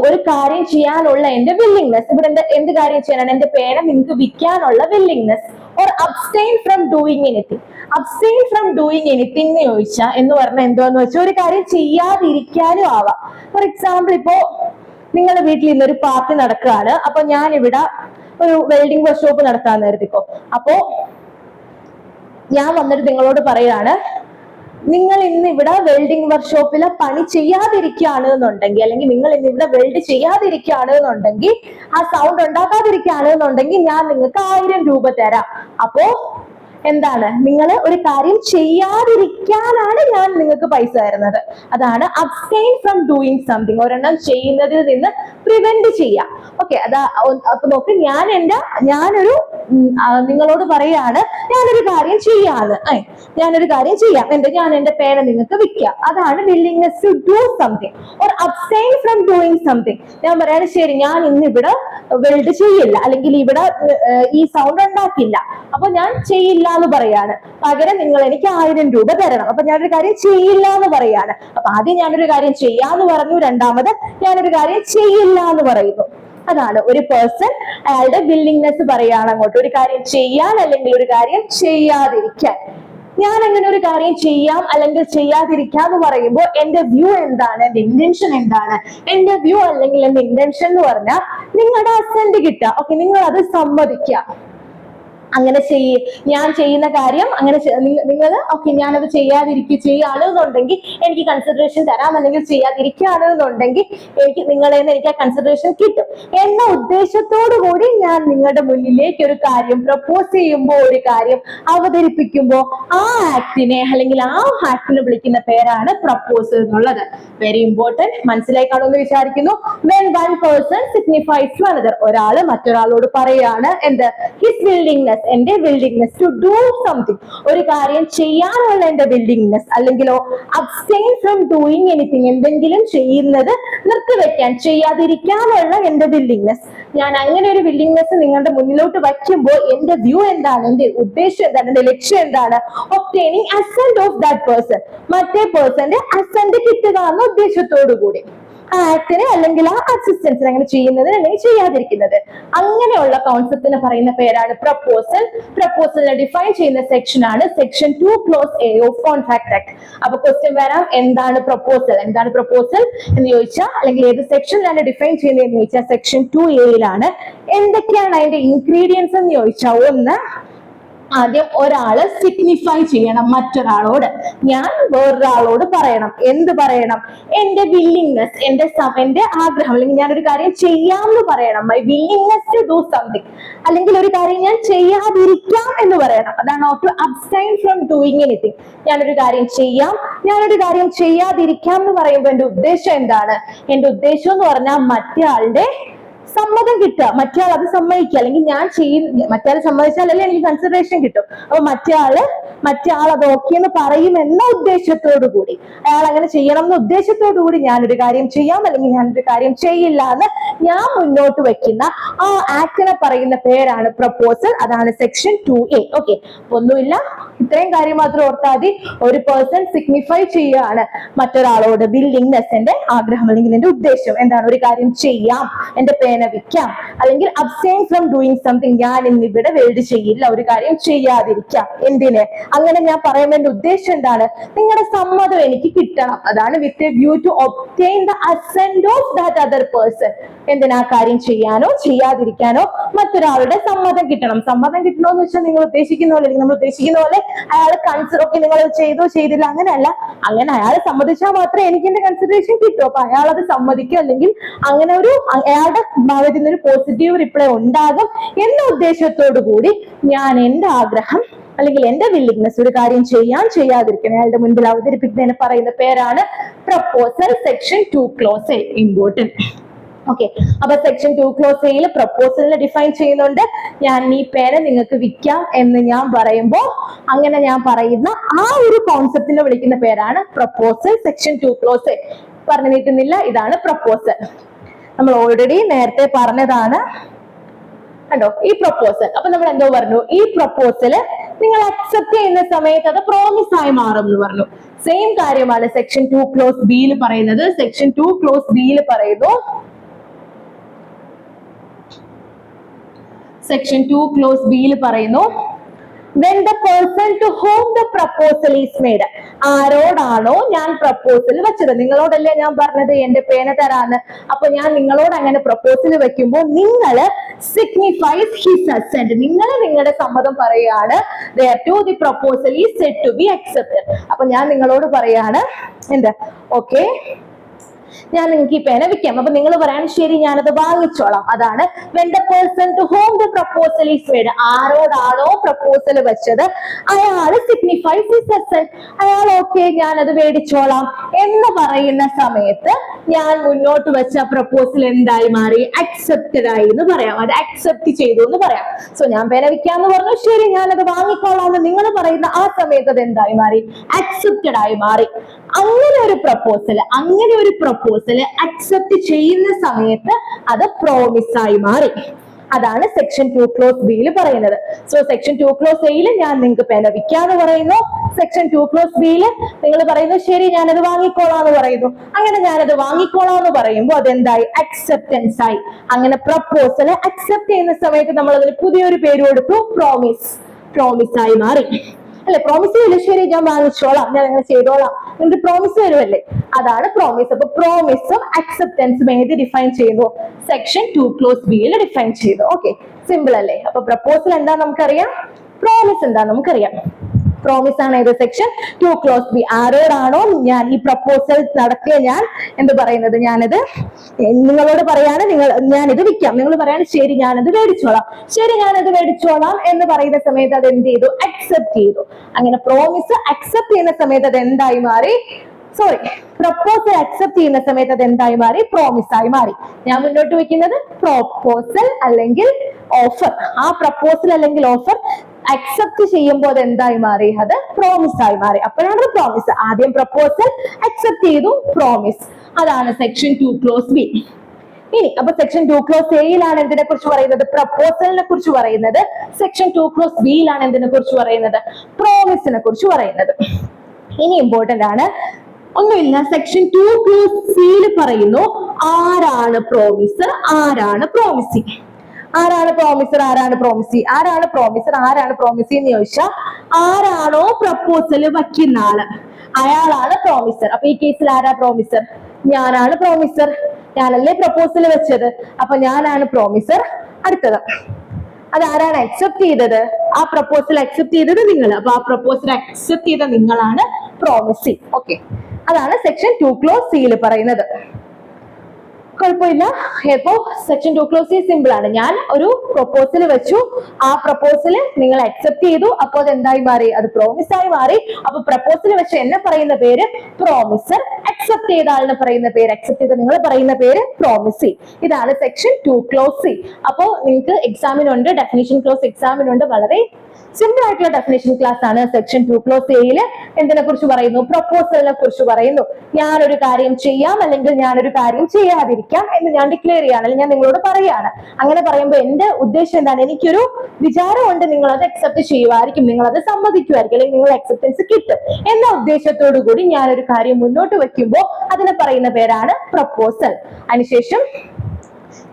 ഒരു കാര്യം ചെയ്യാനുള്ള എന്റെ willingness. ഇവിടെ എന്ത് കാര്യം ചെയ്യാനാണ്? എന്റെ പേന നിങ്ങൾക്ക് വിൽക്കാനുള്ള willingness. or abstain from doing anything. abstain from doing anything എന്ന് ചോദിച്ചാൽ എന്ന് പറഞ്ഞാൽ എന്തുവാന്ന് വെച്ചാൽ ഒരു കാര്യം ചെയ്യാതിരിക്കാനും ആവാം. ഫോർ എക്സാമ്പിൾ, ഇപ്പോ നിങ്ങളുടെ വീട്ടിൽ ഇന്നൊരു പാർട്ടി നടക്കുകയാണ്. അപ്പൊ ഞാൻ ഇവിടെ ഒരു വെൽഡിംഗ് വർക്ക്ഷോപ്പ് നടത്താന്ന് കരുതിക്കോ. അപ്പോ ഞാൻ വന്നിട്ട് നിങ്ങളോട് പറയാണ്, നിങ്ങൾ ഇന്ന് ഇവിടെ വെൽഡിംഗ് വർക്ക്ഷോപ്പിലെ പണി ചെയ്യാതിരിക്കുകയാണ് എന്നുണ്ടെങ്കിൽ, അല്ലെങ്കിൽ നിങ്ങൾ ഇന്ന് ഇവിടെ വെൽഡ് ചെയ്യാതിരിക്കുകയാണ് എന്നുണ്ടെങ്കിൽ, ആ സൗണ്ട് ഉണ്ടാക്കാതിരിക്കുകയാണ് എന്നുണ്ടെങ്കിൽ ഞാൻ നിങ്ങൾക്ക് 1000 രൂപ തരാം. അപ്പോ എന്താണ്? നിങ്ങൾ ഒരു കാര്യം ചെയ്യാതിരിക്കാനാണ് ഞാൻ നിങ്ങൾക്ക് പൈസ തരുന്നത്. അതാണ് അബ്സ്റ്റെയിൻ ഫ്രം ഡൂയിങ് സംതിങ്, ഒരെണ്ണം ചെയ്യുന്നതിൽ നിന്ന് പ്രിവെന്റ് ചെയ്യാം. ഓക്കെ, അതാ. അപ്പൊ നോക്ക്, ഞാനൊരു നിങ്ങളോട് പറയാണ് ഞാനൊരു കാര്യം ചെയ്യാന്ന്. ഞാനൊരു കാര്യം ചെയ്യാം. ഞാൻ എന്റെ പേന നിങ്ങൾക്ക് വിൽക്കാം. അതാണ് willingness to do something or abstain from doing something. ഞാൻ പറയാണ്, ശരി ഞാൻ ഇന്ന് ഇവിടെ വെൽഡ് ചെയ്യില്ല, അല്ലെങ്കിൽ ഇവിടെ ഈ സൗണ്ട് ഉണ്ടാക്കില്ല, അപ്പൊ ഞാൻ ചെയ്യില്ല എന്ന് പറയാണ്. പകരം നിങ്ങൾ എനിക്ക് 1000 രൂപ തരണം. അപ്പൊ ഞാനൊരു കാര്യം ചെയ്യില്ല എന്ന് പറയാണ്. അപ്പൊ ആദ്യം ഞാനൊരു കാര്യം ചെയ്യാന്ന് പറഞ്ഞു, രണ്ടാമത് ഞാനൊരു കാര്യം ചെയ്യില്ല എന്ന് പറയുന്നു. അതാണ് ഒരു പേഴ്സൺ അയാളുടെ വില്ലിങ്നെസ് പറയാണ് അങ്ങോട്ട് ഒരു കാര്യം ചെയ്യാൻ അല്ലെങ്കിൽ ഒരു കാര്യം ചെയ്യാതിരിക്കാൻ. ഞാൻ അങ്ങനെ ഒരു കാര്യം ചെയ്യാം അല്ലെങ്കിൽ ചെയ്യാതിരിക്കാം എന്ന് പറയുമ്പോൾ എന്റെ വ്യൂ എന്താണ്, എന്റെ ഇന്റൻഷൻ എന്താണ്? എന്റെ വ്യൂ അല്ലെങ്കിൽ എന്റെ ഇന്റൻഷൻ എന്ന് പറഞ്ഞാൽ നിങ്ങളുടെ അസെന്റ് കിട്ടുക. ഓക്കെ, നിങ്ങൾ അത് സമ്മതിക്കുക. അങ്ങനെ ഞാൻ ചെയ്യുന്ന കാര്യം അങ്ങനെ നിങ്ങൾ ഓക്കെ ഞാനത് ചെയ്യുകയാണെന്നുണ്ടെങ്കിൽ എനിക്ക് കൺസിഡറേഷൻ തരാം, അല്ലെങ്കിൽ ചെയ്യാതിരിക്കുകയാണെന്നുണ്ടെങ്കിൽ എനിക്ക് ആ കൺസിഡറേഷൻ കിട്ടും എന്ന ഉദ്ദേശത്തോടു കൂടി ഞാൻ നിങ്ങളുടെ മുന്നിലേക്ക് ഒരു കാര്യം പ്രപ്പോസ് ചെയ്യുമ്പോൾ, ഒരു കാര്യം അവതരിപ്പിക്കുമ്പോൾ ആ ആക്ടിനെ അല്ലെങ്കിൽ ആ ആക്ടിനെ വിളിക്കുന്ന പേരാണ് പ്രപ്പോസൽ എന്നുള്ളത്. വെരി ഇമ്പോർട്ടന്റ്, മനസ്സിലായി കാണുമെന്ന് വിചാരിക്കുന്നു. when one person signifies to another, ഒരാള് മറ്റൊരാളോട് പറയാണ് എന്ത്, his willingness, എന്റെ വില്ലിങ്നെസ് ടു ഡു സംതിങ്, ഒരു കാര്യം ചെയ്യാനുള്ള എന്റെ വില്ലിങ്നെസ്, അല്ലെങ്കിലോ അബ്സ്റ്റെയിൻ ഫ്രം ഡൂയിങ് എനിത്തിങ്, എന്തെങ്കിലും ചെയ്യുന്നത് നിർത്തിവെക്കാൻ, ചെയ്യാതിരിക്കാനുള്ള എന്റെ വില്ലിങ്നെസ്. ഞാൻ അങ്ങനെ ഒരു വില്ലിങ്നെസ് നിങ്ങളുടെ മുന്നിലോട്ട് വയ്ക്കുമ്പോൾ എന്റെ വ്യൂ എന്താണ്, എന്റെ ഉദ്ദേശം എന്താണ്, എന്റെ ലക്ഷ്യം എന്താണ്? Obtaining assent of that person, മറ്റേ പേഴ്സന്റെ അസെന്റ് കിട്ടുക എന്ന ഉദ്ദേശത്തോടു കൂടി ആ ആക്ടിനെ അല്ലെങ്കിൽ ആ അസിസ്റ്റൻസിനെ അങ്ങനെ ചെയ്യുന്നത് അല്ലെങ്കിൽ ചെയ്യാതിരിക്കുന്നത്, അങ്ങനെയുള്ള കോൺസെപ്റ്റിനെ പറയുന്ന പേരാണ് പ്രപ്പോസൽ. പ്രപ്പോസലിനെ ഡിഫൈൻ ചെയ്യുന്ന സെക്ഷൻ ആണ് section 2 close A of contract act. അപ്പൊ ക്വസ്റ്റ്യൻ വരാം, എന്താണ് പ്രപ്പോസൽ, എന്താണ് പ്രപ്പോസൽ എന്ന് ചോദിച്ചാൽ, അല്ലെങ്കിൽ ഏത് സെക്ഷനിലാണ് ഡിഫൈൻ ചെയ്യുന്നത് എന്ന് ചോദിച്ചാൽ സെക്ഷൻ 2A എന്തൊക്കെയാണ് അതിന്റെ ഇൻഗ്രീഡിയൻസ് എന്ന് ചോദിച്ചാൽ, ഒന്ന്, ആദ്യം ഒരാള് സിഗ്നിഫൈ ചെയ്യണം മറ്റൊരാളോട്. ഞാൻ വേറൊരാളോട് പറയണം, എന്ത് പറയണം? എന്റെ വില്ലിങ്നെസ്, എന്റെ ആഗ്രഹം, അല്ലെങ്കിൽ ഞാൻ ഒരു കാര്യം ചെയ്യാമെന്ന് പറയണം. My willingness to do something. അല്ലെങ്കിൽ ഒരു കാര്യം ഞാൻ ചെയ്യാതിരിക്കാം എന്ന് പറയണം. അതാണ് to abstain from doing anything. ഞാനൊരു കാര്യം ചെയ്യാം, ഞാനൊരു കാര്യം ചെയ്യാതിരിക്കാം എന്ന് പറയുമ്പോൾ എന്റെ ഉദ്ദേശം എന്താണ്? എന്റെ ഉദ്ദേശം എന്ന് പറഞ്ഞാൽ മറ്റേ ആളുടെ സമ്മതം കിട്ടുക, മറ്റേ ആൾ അത് സമ്മതിക്കുക, അല്ലെങ്കിൽ ഞാൻ മറ്റേ ആൾ സമ്മതിച്ചാലല്ലേ എനിക്ക് കൺസിഡറേഷൻ കിട്ടും. അപ്പൊ മറ്റേ ആൾ അത് ഓക്കെ എന്ന് പറയും എന്ന ഉദ്ദേശത്തോടു കൂടി, അയാൾ അങ്ങനെ ചെയ്യണം എന്ന ഉദ്ദേശത്തോടു കൂടി ഞാനൊരു കാര്യം ചെയ്യാം അല്ലെങ്കിൽ ഞാനൊരു കാര്യം ചെയ്യില്ല എന്ന് ഞാൻ മുന്നോട്ട് വെക്കുന്ന ആ ആക്ടിനെ പറയുന്ന പേരാണ് പ്രപ്പോസൽ. അതാണ് സെക്ഷൻ 2A. ഓക്കെ, ഒന്നുമില്ല, ഇത്രയും കാര്യം മാത്രം ഓർത്താൽ മതി. ഒരു പേഴ്സൺ സിഗ്നിഫൈ ചെയ്യുകയാണ് മറ്റൊരാളോട് വില്ലിങ്നെസ്, എന്റെ ആഗ്രഹം അല്ലെങ്കിൽ എന്റെ ഉദ്ദേശം എന്താണ്, ഒരു കാര്യം ചെയ്യാം, എന്റെ പേന വിൽക്കാം, അല്ലെങ്കിൽ അബ്സ്റ്റെയിൻ ഫ്രം ഡൂയിങ് സംതിങ്, ഞാൻ ഇന്നിവിടെ വെൽഡ് ചെയ്യില്ല, ഒരു കാര്യം ചെയ്യാതിരിക്കാം. എന്തിന്? അങ്ങനെ ഞാൻ പറയുമ്പോൾ എന്റെ ഉദ്ദേശം എന്താണ്? നിങ്ങളുടെ സമ്മതം എനിക്ക് കിട്ടണം. അതാണ് with a view to obtain the assent of that other person. എന്തിനാ കാര്യം ചെയ്യാനോ ചെയ്യാതിരിക്കാനോ മറ്റൊരാളുടെ സമ്മതം കിട്ടണം. സമ്മതം കിട്ടണമെന്ന് വെച്ചാൽ നിങ്ങൾ ഉദ്ദേശിക്കുന്ന പോലെ, നമ്മൾ ഉദ്ദേശിക്കുന്ന പോലെ അയാൾ കൺസിഡർ, ഓക്കെ നിങ്ങൾ ചെയ്തോ ചെയ്തില്ല, അങ്ങനെയല്ല. അങ്ങനെ അയാൾ സമ്മതിച്ചാൽ മാത്രമേ എനിക്ക് എന്റെ കൺസിഡറേഷൻ കിട്ടൂ. അപ്പൊ അയാൾ അത് സമ്മതിക്കും, അല്ലെങ്കിൽ അങ്ങനെ അയാളുടെ ഭാഗത്ത് നിന്നൊരു പോസിറ്റീവ് റിപ്ലൈ ഉണ്ടാകും എന്ന ഉദ്ദേശത്തോടു കൂടി ഞാൻ എന്റെ ആഗ്രഹം അല്ലെങ്കിൽ എന്റെ വില്ലിങ്നെസ്, ഒരു കാര്യം ചെയ്യാതിരിക്കണം, അയാളുടെ മുൻപിൽ അവതരിപ്പിക്കുന്നതിന് പറയുന്ന പേരാണ് proposal. Section 2 close A. Important. Okay, അപ്പൊ സെക്ഷൻ 2 ക്ലോസ് എയിൽ പ്രപ്പോസലിനെ ഡിഫൈൻ ചെയ്യുന്നുണ്ട്. ഞാൻ ഈ പേന നിങ്ങൾക്ക് വിൽക്കാം എന്ന് ഞാൻ പറയുമ്പോൾ അങ്ങനെ ഞാൻ പറയുന്ന ആ ഒരു കോൺസെപ്റ്റിനെ വിളിക്കുന്ന പേരാണ് പ്രപ്പോസൽ. Section 2 close A. പറഞ്ഞു നീട്ടുന്നില്ല, ഇതാണ് പ്രപ്പോസൽ. നമ്മൾ ഓൾറെഡി നേരത്തെ പറഞ്ഞതാണ് കണ്ടോ ഈ പ്രപ്പോസൽ. അപ്പൊ നമ്മൾ എന്തോ പറഞ്ഞു, ഈ പ്രപ്പോസല് നിങ്ങൾ അക്സെപ്റ്റ് ചെയ്യുന്ന സമയത്ത് അത് പ്രോമിസ് ആയി മാറും എന്ന് പറഞ്ഞു. സെയിം കാര്യമാണ് സെക്ഷൻ 2 ക്ലോസ് ബിയിൽ പറയുന്നത്. സെക്ഷൻ 2 ക്ലോസ് ബിയിൽ പറയുന്നു, സെക്ഷൻ 2 ക്ലോസ് ബിയിൽ പറയുന്നു, when the person to whom the proposal is made, ആരോടാണോ ഞാൻ പ്രപ്പോസൽ വെച്ചത്, നിങ്ങളോടല്ലേ ഞാൻ പറഞ്ഞത് എന്റെ പേന തരാന്ന്. അപ്പൊ ഞാൻ നിങ്ങളോട് അങ്ങനെ പ്രപ്പോസൽ വെക്കുമ്പോൾ നിങ്ങൾ signifies his assent, നിങ്ങൾ നിങ്ങളുടെ സമ്മതം പറയാണ്. thereto the proposal is said to be accepted. അപ്പൊ ഞാൻ നിങ്ങളോട് പറയാണ് എന്താ, ഓക്കെ ഞാൻ നിങ്ങൾക്ക് ഈ പേന വിൽക്കാം. അപ്പൊ നിങ്ങൾ പറയാൻ ശരി ഞാനത് വാങ്ങിച്ചോളാം. അതാണ് when the person to whom the proposal is made, ആരോടാണോ പ്രപ്പോസൽ വെച്ചത് അയാൾ signifies his assent, അയാൾ ഓക്കെ ഞാനത് മേടിച്ചോളാം എന്ന് പറയുന്ന സമയത്ത് ഞാൻ മുന്നോട്ട് വെച്ച പ്രപ്പോസൽ എന്തായി മാറി? അക്സെപ്റ്റഡ് ആയി എന്ന് പറയാം. അത് അക്സെപ്റ്റ് ചെയ്തു എന്ന് പറയാം. സോ ഞാൻ പേന വിൽക്കാന്ന് പറഞ്ഞു, ശരി ഞാനത് വാങ്ങിക്കോളാം എന്ന് നിങ്ങൾ പറയുന്ന ആ സമയത്ത് അത് എന്തായി മാറി? അക്സെപ്റ്റഡ് ആയി മാറി. അങ്ങനെ ഒരു പ്രപ്പോസൽ അക്സെപ്റ്റ് ചെയ്യുന്ന സമയത്ത് അത് പ്രോമിസ് ആയി മാറി. അതാണ് സെക്ഷൻ 2 ക്ലോസ് ബിയിൽ പറയുന്നത്. സോ സെക്ഷൻ 2 ക്ലോസ് എയിൽ ഞാൻ നിങ്ങൾക്ക് പേന വിൽക്കാന്ന് പറയുന്നു, സെക്ഷൻ 2 ക്ലോസ് ബിയിൽ നിങ്ങൾ പറയുന്നു ശരി ഞാനത് വാങ്ങിക്കോളാന്ന് പറയുന്നു. അങ്ങനെ ഞാനത് വാങ്ങിക്കോളാന്ന് പറയുമ്പോൾ അതെന്തായി? അക്സെപ്റ്റൻസ് ആയി. അങ്ങനെ പ്രപ്പോസൽ അക്സെപ്റ്റ് ചെയ്യുന്ന സമയത്ത് നമ്മൾ അതിന് പുതിയൊരു പേര് കൊടുത്തു, പ്രോമിസ് ആയി മാറി അല്ലെ. പ്രോമിസ് ചെയ്യില്ല, ശരി ഞാൻ വാങ്ങിച്ചോളാം, ഞാൻ അങ്ങനെ ചെയ്തോളാം, നിങ്ങൾക്ക് പ്രോമിസ് വരുമല്ലേ, അതാണ് പ്രോമിസ്. അപ്പൊ പ്രോമിസും അക്സെപ്റ്റൻസും ഏത് ഡിഫൈൻ ചെയ്യുന്നു? സെക്ഷൻ 2 ക്ലോസ് ബിയിൽ ഡിഫൈൻ ചെയ്തു. ഓക്കെ, സിമ്പിൾ അല്ലേ? അപ്പൊ പ്രപ്പോസൽ എന്താ നമുക്കറിയാം, പ്രോമിസ് എന്താ നമുക്കറിയാം. പ്രോമിസ് ആണ് ഏത്? Section 2 close B. ആരോടാണോ ഞാൻ ഈ പ്രപ്പോസൽ നടത്തിയ ഞാൻ എന്ത് പറയുന്നത്, ഞാനത് നിങ്ങളോട് പറയാണ്, ഞാനിത് വിൽക്കാം, നിങ്ങൾ പറയാണ് ശരി ഞാനത് മേടിച്ചോളാം, ശരി ഞാനത് മേടിച്ചോളാം എന്ന് പറയുന്ന സമയത്ത് അത് എന്ത് ചെയ്തു? അക്സെപ്റ്റ് ചെയ്തു. അങ്ങനെ പ്രോമിസ് അക്സെപ്റ്റ് ചെയ്യുന്ന സമയത്ത് അത് എന്തായി മാറി? പ്രപ്പോസൽ അക്സെപ്റ്റ് ചെയ്യുന്ന സമയത്ത് അത് എന്തായി മാറി? പ്രോമിസ് ആയി മാറി. ഞാൻ മുന്നോട്ട് വെക്കുന്നത് പ്രപ്പോസൽ അല്ലെങ്കിൽ ഓഫർ. ആ പ്രപ്പോസൽ അല്ലെങ്കിൽ ഓഫർ അക്സെപ്റ്റ് ചെയ്യുമ്പോൾ അത് എന്തായി മാറി? അത് പ്രോമിസ് ആയി മാറി. അപ്പോഴാണ് പ്രോമിസ്. ആദ്യം പ്രപ്പോസൽ അക്സെപ്റ്റ് ചെയ്തു, പ്രോമിസ്. അതാണ് സെക്ഷൻ 2 ക്ലോസ് ബി. ഇനി അപ്പൊ സെക്ഷൻ 2 ക്ലോസ് എയിലാണ് എന്തിനെ കുറിച്ച് പറയുന്നത്? പ്രപ്പോസലിനെ കുറിച്ച് പറയുന്നത്. സെക്ഷൻ 2 ക്ലോസ് ബിയിലാണ് എന്തിനെ കുറിച്ച് പറയുന്നത്? പ്രോമിസിനെ കുറിച്ച് പറയുന്നത്. ഇനി ഇമ്പോർട്ടന്റ് ആണ്, ഒന്നുമില്ല, സെക്ഷൻ 2 ക്ലോസ് സിയിൽ പറയുന്നു ആരാണ് പ്രോമിസർ, ആരാണ് പ്രോമിസി. ആരാണ് പ്രോമിസർ, ആരാണ് പ്രോമിസി? ആരാണ് പ്രോമിസർ, ആരാണ് പ്രോമിസി എന്ന് ചോദിച്ചാൽ ആരാണോ പ്രപ്പോസൽ വയ്ക്കുന്ന ആള് അയാളാണ് പ്രോമിസർ. അപ്പൊ ഈ കേസിൽ ആരാ പ്രോമിസർ? ഞാനാണ് പ്രോമിസർ. ഞാനല്ലേ പ്രപ്പോസൽ വെച്ചത്, അപ്പൊ ഞാനാണ് പ്രോമിസർ. അടുത്തത് അതാരാണ് അക്സെപ്റ്റ് ചെയ്തത്? ആ പ്രപ്പോസൽ അക്സെപ്റ്റ് ചെയ്തത് നിങ്ങൾ. അപ്പൊ ആ പ്രപ്പോസൽ അക്സെപ്റ്റ് ചെയ്ത നിങ്ങളാണ് പ്രോമിസി. ഓക്കെ, അതാണ് സെക്ഷൻ 2 ക്ലോസ് സിയിൽ പറയുന്നത്. കുഴപ്പമില്ല. ഇപ്പോ സെക്ഷൻ 2 ക്ലോസ് സി സിമ്പിൾ ആണ്. ഞാൻ ഒരു പ്രപ്പോസൽ വെച്ചു, ആ പ്രപ്പോസൽ നിങ്ങൾ അക്സെപ്റ്റ് ചെയ്തു, അപ്പോൾ അത് എന്തായി മാറി? അത് പ്രോമിസ് ആയി മാറി. അപ്പൊ പ്രപ്പോസൽ വെച്ച് എന്നെ പറയുന്ന പേര് പ്രോമിസർ, അക്സെപ്റ്റ് ചെയ്ത ആളിനെ പറയുന്ന പേര്, അക്സെപ്റ്റ് ചെയ്ത നിങ്ങൾ പറയുന്ന പേര് പ്രോമിസി. ഇതാണ് സെക്ഷൻ 2 ക്ലോസ് സി. അപ്പോ നിങ്ങൾക്ക് എക്സാമിനുണ്ട്, ഡെഫിനിഷൻ ക്ലോസ് എക്സാമിനുണ്ട്. വളരെ സിമ്പിൾ ആയിട്ടുള്ള ഡെഫിനിഷൻ ക്ലാസ് ആണ് സെക്ഷൻ 2 ക്ലോസ് എയിൽ. എന്തിനെ കുറിച്ച് പറയുന്നു? പ്രപ്പോസലിനെ കുറിച്ച് പറയുന്നു. ഞാനൊരു കാര്യം ചെയ്യാം അല്ലെങ്കിൽ ഞാനൊരു കാര്യം ചെയ്യാതിരിക്കാം എന്ന് ഞാൻ ഡിക്ലെയർ ചെയ്യാണ്, അല്ലെങ്കിൽ ഞാൻ നിങ്ങളോട് പറയാണ്. അങ്ങനെ പറയുമ്പോൾ എന്റെ ഉദ്ദേശം എന്താണ്? എനിക്കൊരു വിചാരമുണ്ട്, നിങ്ങൾ അത് അക്സെപ്റ്റ് ചെയ്യുമായിരിക്കും, നിങ്ങൾ അത് സമ്മതിക്കുമായിരിക്കും, അല്ലെങ്കിൽ നിങ്ങൾ അക്സെപ്റ്റൻസ് കിട്ടും എന്ന ഉദ്ദേശത്തോടു കൂടി ഞാനൊരു കാര്യം മുന്നോട്ട് വെക്കുമ്പോൾ അതിനെ പറയുന്ന പേരാണ് പ്രപ്പോസൽ. അതിനുശേഷം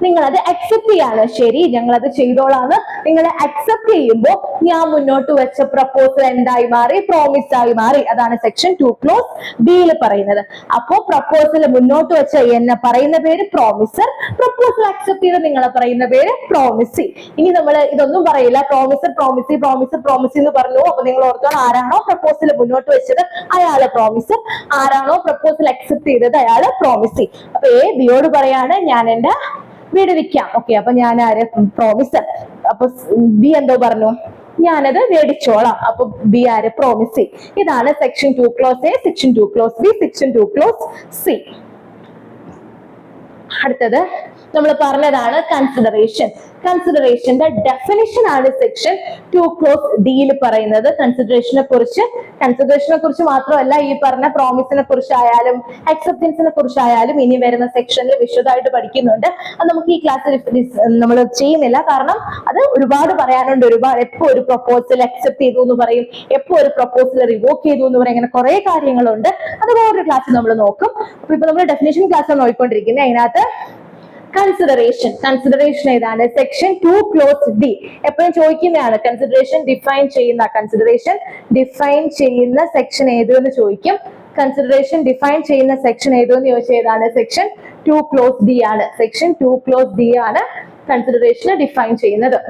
നിങ്ങൾ അത് അക്സെപ്റ്റ് ചെയ്യാണ്, ശരി ഞങ്ങൾ അത് ചെയ്തോളാന്ന് നിങ്ങൾ അക്സെപ്റ്റ് ചെയ്യുമ്പോൾ ഞാൻ മുന്നോട്ട് വെച്ച പ്രപ്പോസൽ എന്തായി മാറി? പ്രോമിസ് ആയി മാറി. അതാണ് സെക്ഷൻ 2 ക്ലോസ് ബിയിൽ പറയുന്നത്. അപ്പോ പ്രപ്പോസൽ മുന്നോട്ട് വെച്ച എന്നെ പറയുന്ന പേര് പ്രോമിസർ, പ്രപ്പോസൽ അക്സെപ്റ്റ് ചെയ്ത് നിങ്ങളെ പറയുന്ന പേര് പ്രോമിസി. ഇനി നമ്മൾ ഇതൊന്നും പറയില്ല, പ്രോമിസർ പ്രോമിസി പ്രോമിസർ പ്രോമിസി എന്ന് പറഞ്ഞു. അപ്പൊ നിങ്ങൾ ഓർത്തോളം ആരാണോ പ്രപ്പോസൽ മുന്നോട്ട് വെച്ചത് അയാള് പ്രോമിസർ, ആരാണോ പ്രപ്പോസൽ അക്സെപ്റ്റ് ചെയ്തത് അയാള് പ്രോമിസി. അപ്പൊ എ ബിയോട് പറയാണ് ഞാൻ എന്റെ വീട് വിൽക്കാം. ഓക്കെ, അപ്പൊ ഞാൻ ആര്? പ്രോമിസർ. അപ്പൊ ബി എന്തോ പറഞ്ഞു? ഞാനത് മേടിച്ചോളാം. അപ്പൊ ബി ആര്? പ്രോമിസി. ഇതാണ് section 2 close A, section 2 close B, section 2 close C. അടുത്തത് നമ്മൾ പറഞ്ഞതാണ് കൺസിഡറേഷൻ. കൺസിഡറേഷന്റെ ഡെഫിനിഷൻ ആണ് സെക്ഷൻ 2 ക്ലോസ് ഡിയിൽ പറയുന്നത്. കൺസിഡറേഷനെ കുറിച്ച് മാത്രമല്ല, ഈ പറഞ്ഞ പ്രോമിസിനെ കുറിച്ചായാലും അക്സെപ്റ്റൻസിനെ കുറിച്ചായാലും ഇനി വരുന്ന സെക്ഷനിൽ വിശദമായിട്ട് പഠിക്കുന്നുണ്ട്. അത് നമുക്ക് ഈ ക്ലാസ്സിൽ നമ്മൾ ചെയ്യുന്നില്ല, കാരണം അത് ഒരുപാട് പറയാനുണ്ട്. എപ്പോ ഒരു പ്രപ്പോസൽ അക്സെപ്റ്റ് ചെയ്തു എന്ന് പറയും, എപ്പോ ഒരു പ്രപ്പോസൽ റിവോക്ക് ചെയ്തു എന്ന് പറയും, അങ്ങനെ കുറെ കാര്യങ്ങളുണ്ട്. അത് വേറൊരു ക്ലാസ്സിൽ നമ്മൾ നോക്കും. അപ്പൊ ഇപ്പൊ നമ്മൾ ഡെഫിനിഷൻ ക്ലാസ് നോക്കിക്കൊണ്ടിരിക്കുന്നത്. അതിനകത്ത് കൺസിഡറേഷൻ ഏതാണ്? Section 2 close D. എപ്പോഴും ചോദിക്കുന്നതാണ് കൺസിഡറേഷൻ ഡിഫൈൻ ചെയ്യുന്ന സെക്ഷൻ ഏതെന്ന് ചോദിക്കും. കൺസിഡറേഷൻ ഡിഫൈൻ ചെയ്യുന്ന സെക്ഷൻ ഏതെന്ന് ചോദിച്ചാൽ ഏതാണ്? സെക്ഷൻ 2 ക്ലോസ് ഡി ആണ്. സെക്ഷൻ 2 ക്ലോസ് ഡി ആണ് കൺസിഡറേഷൻ ഡിഫൈൻ ചെയ്യുന്നത്.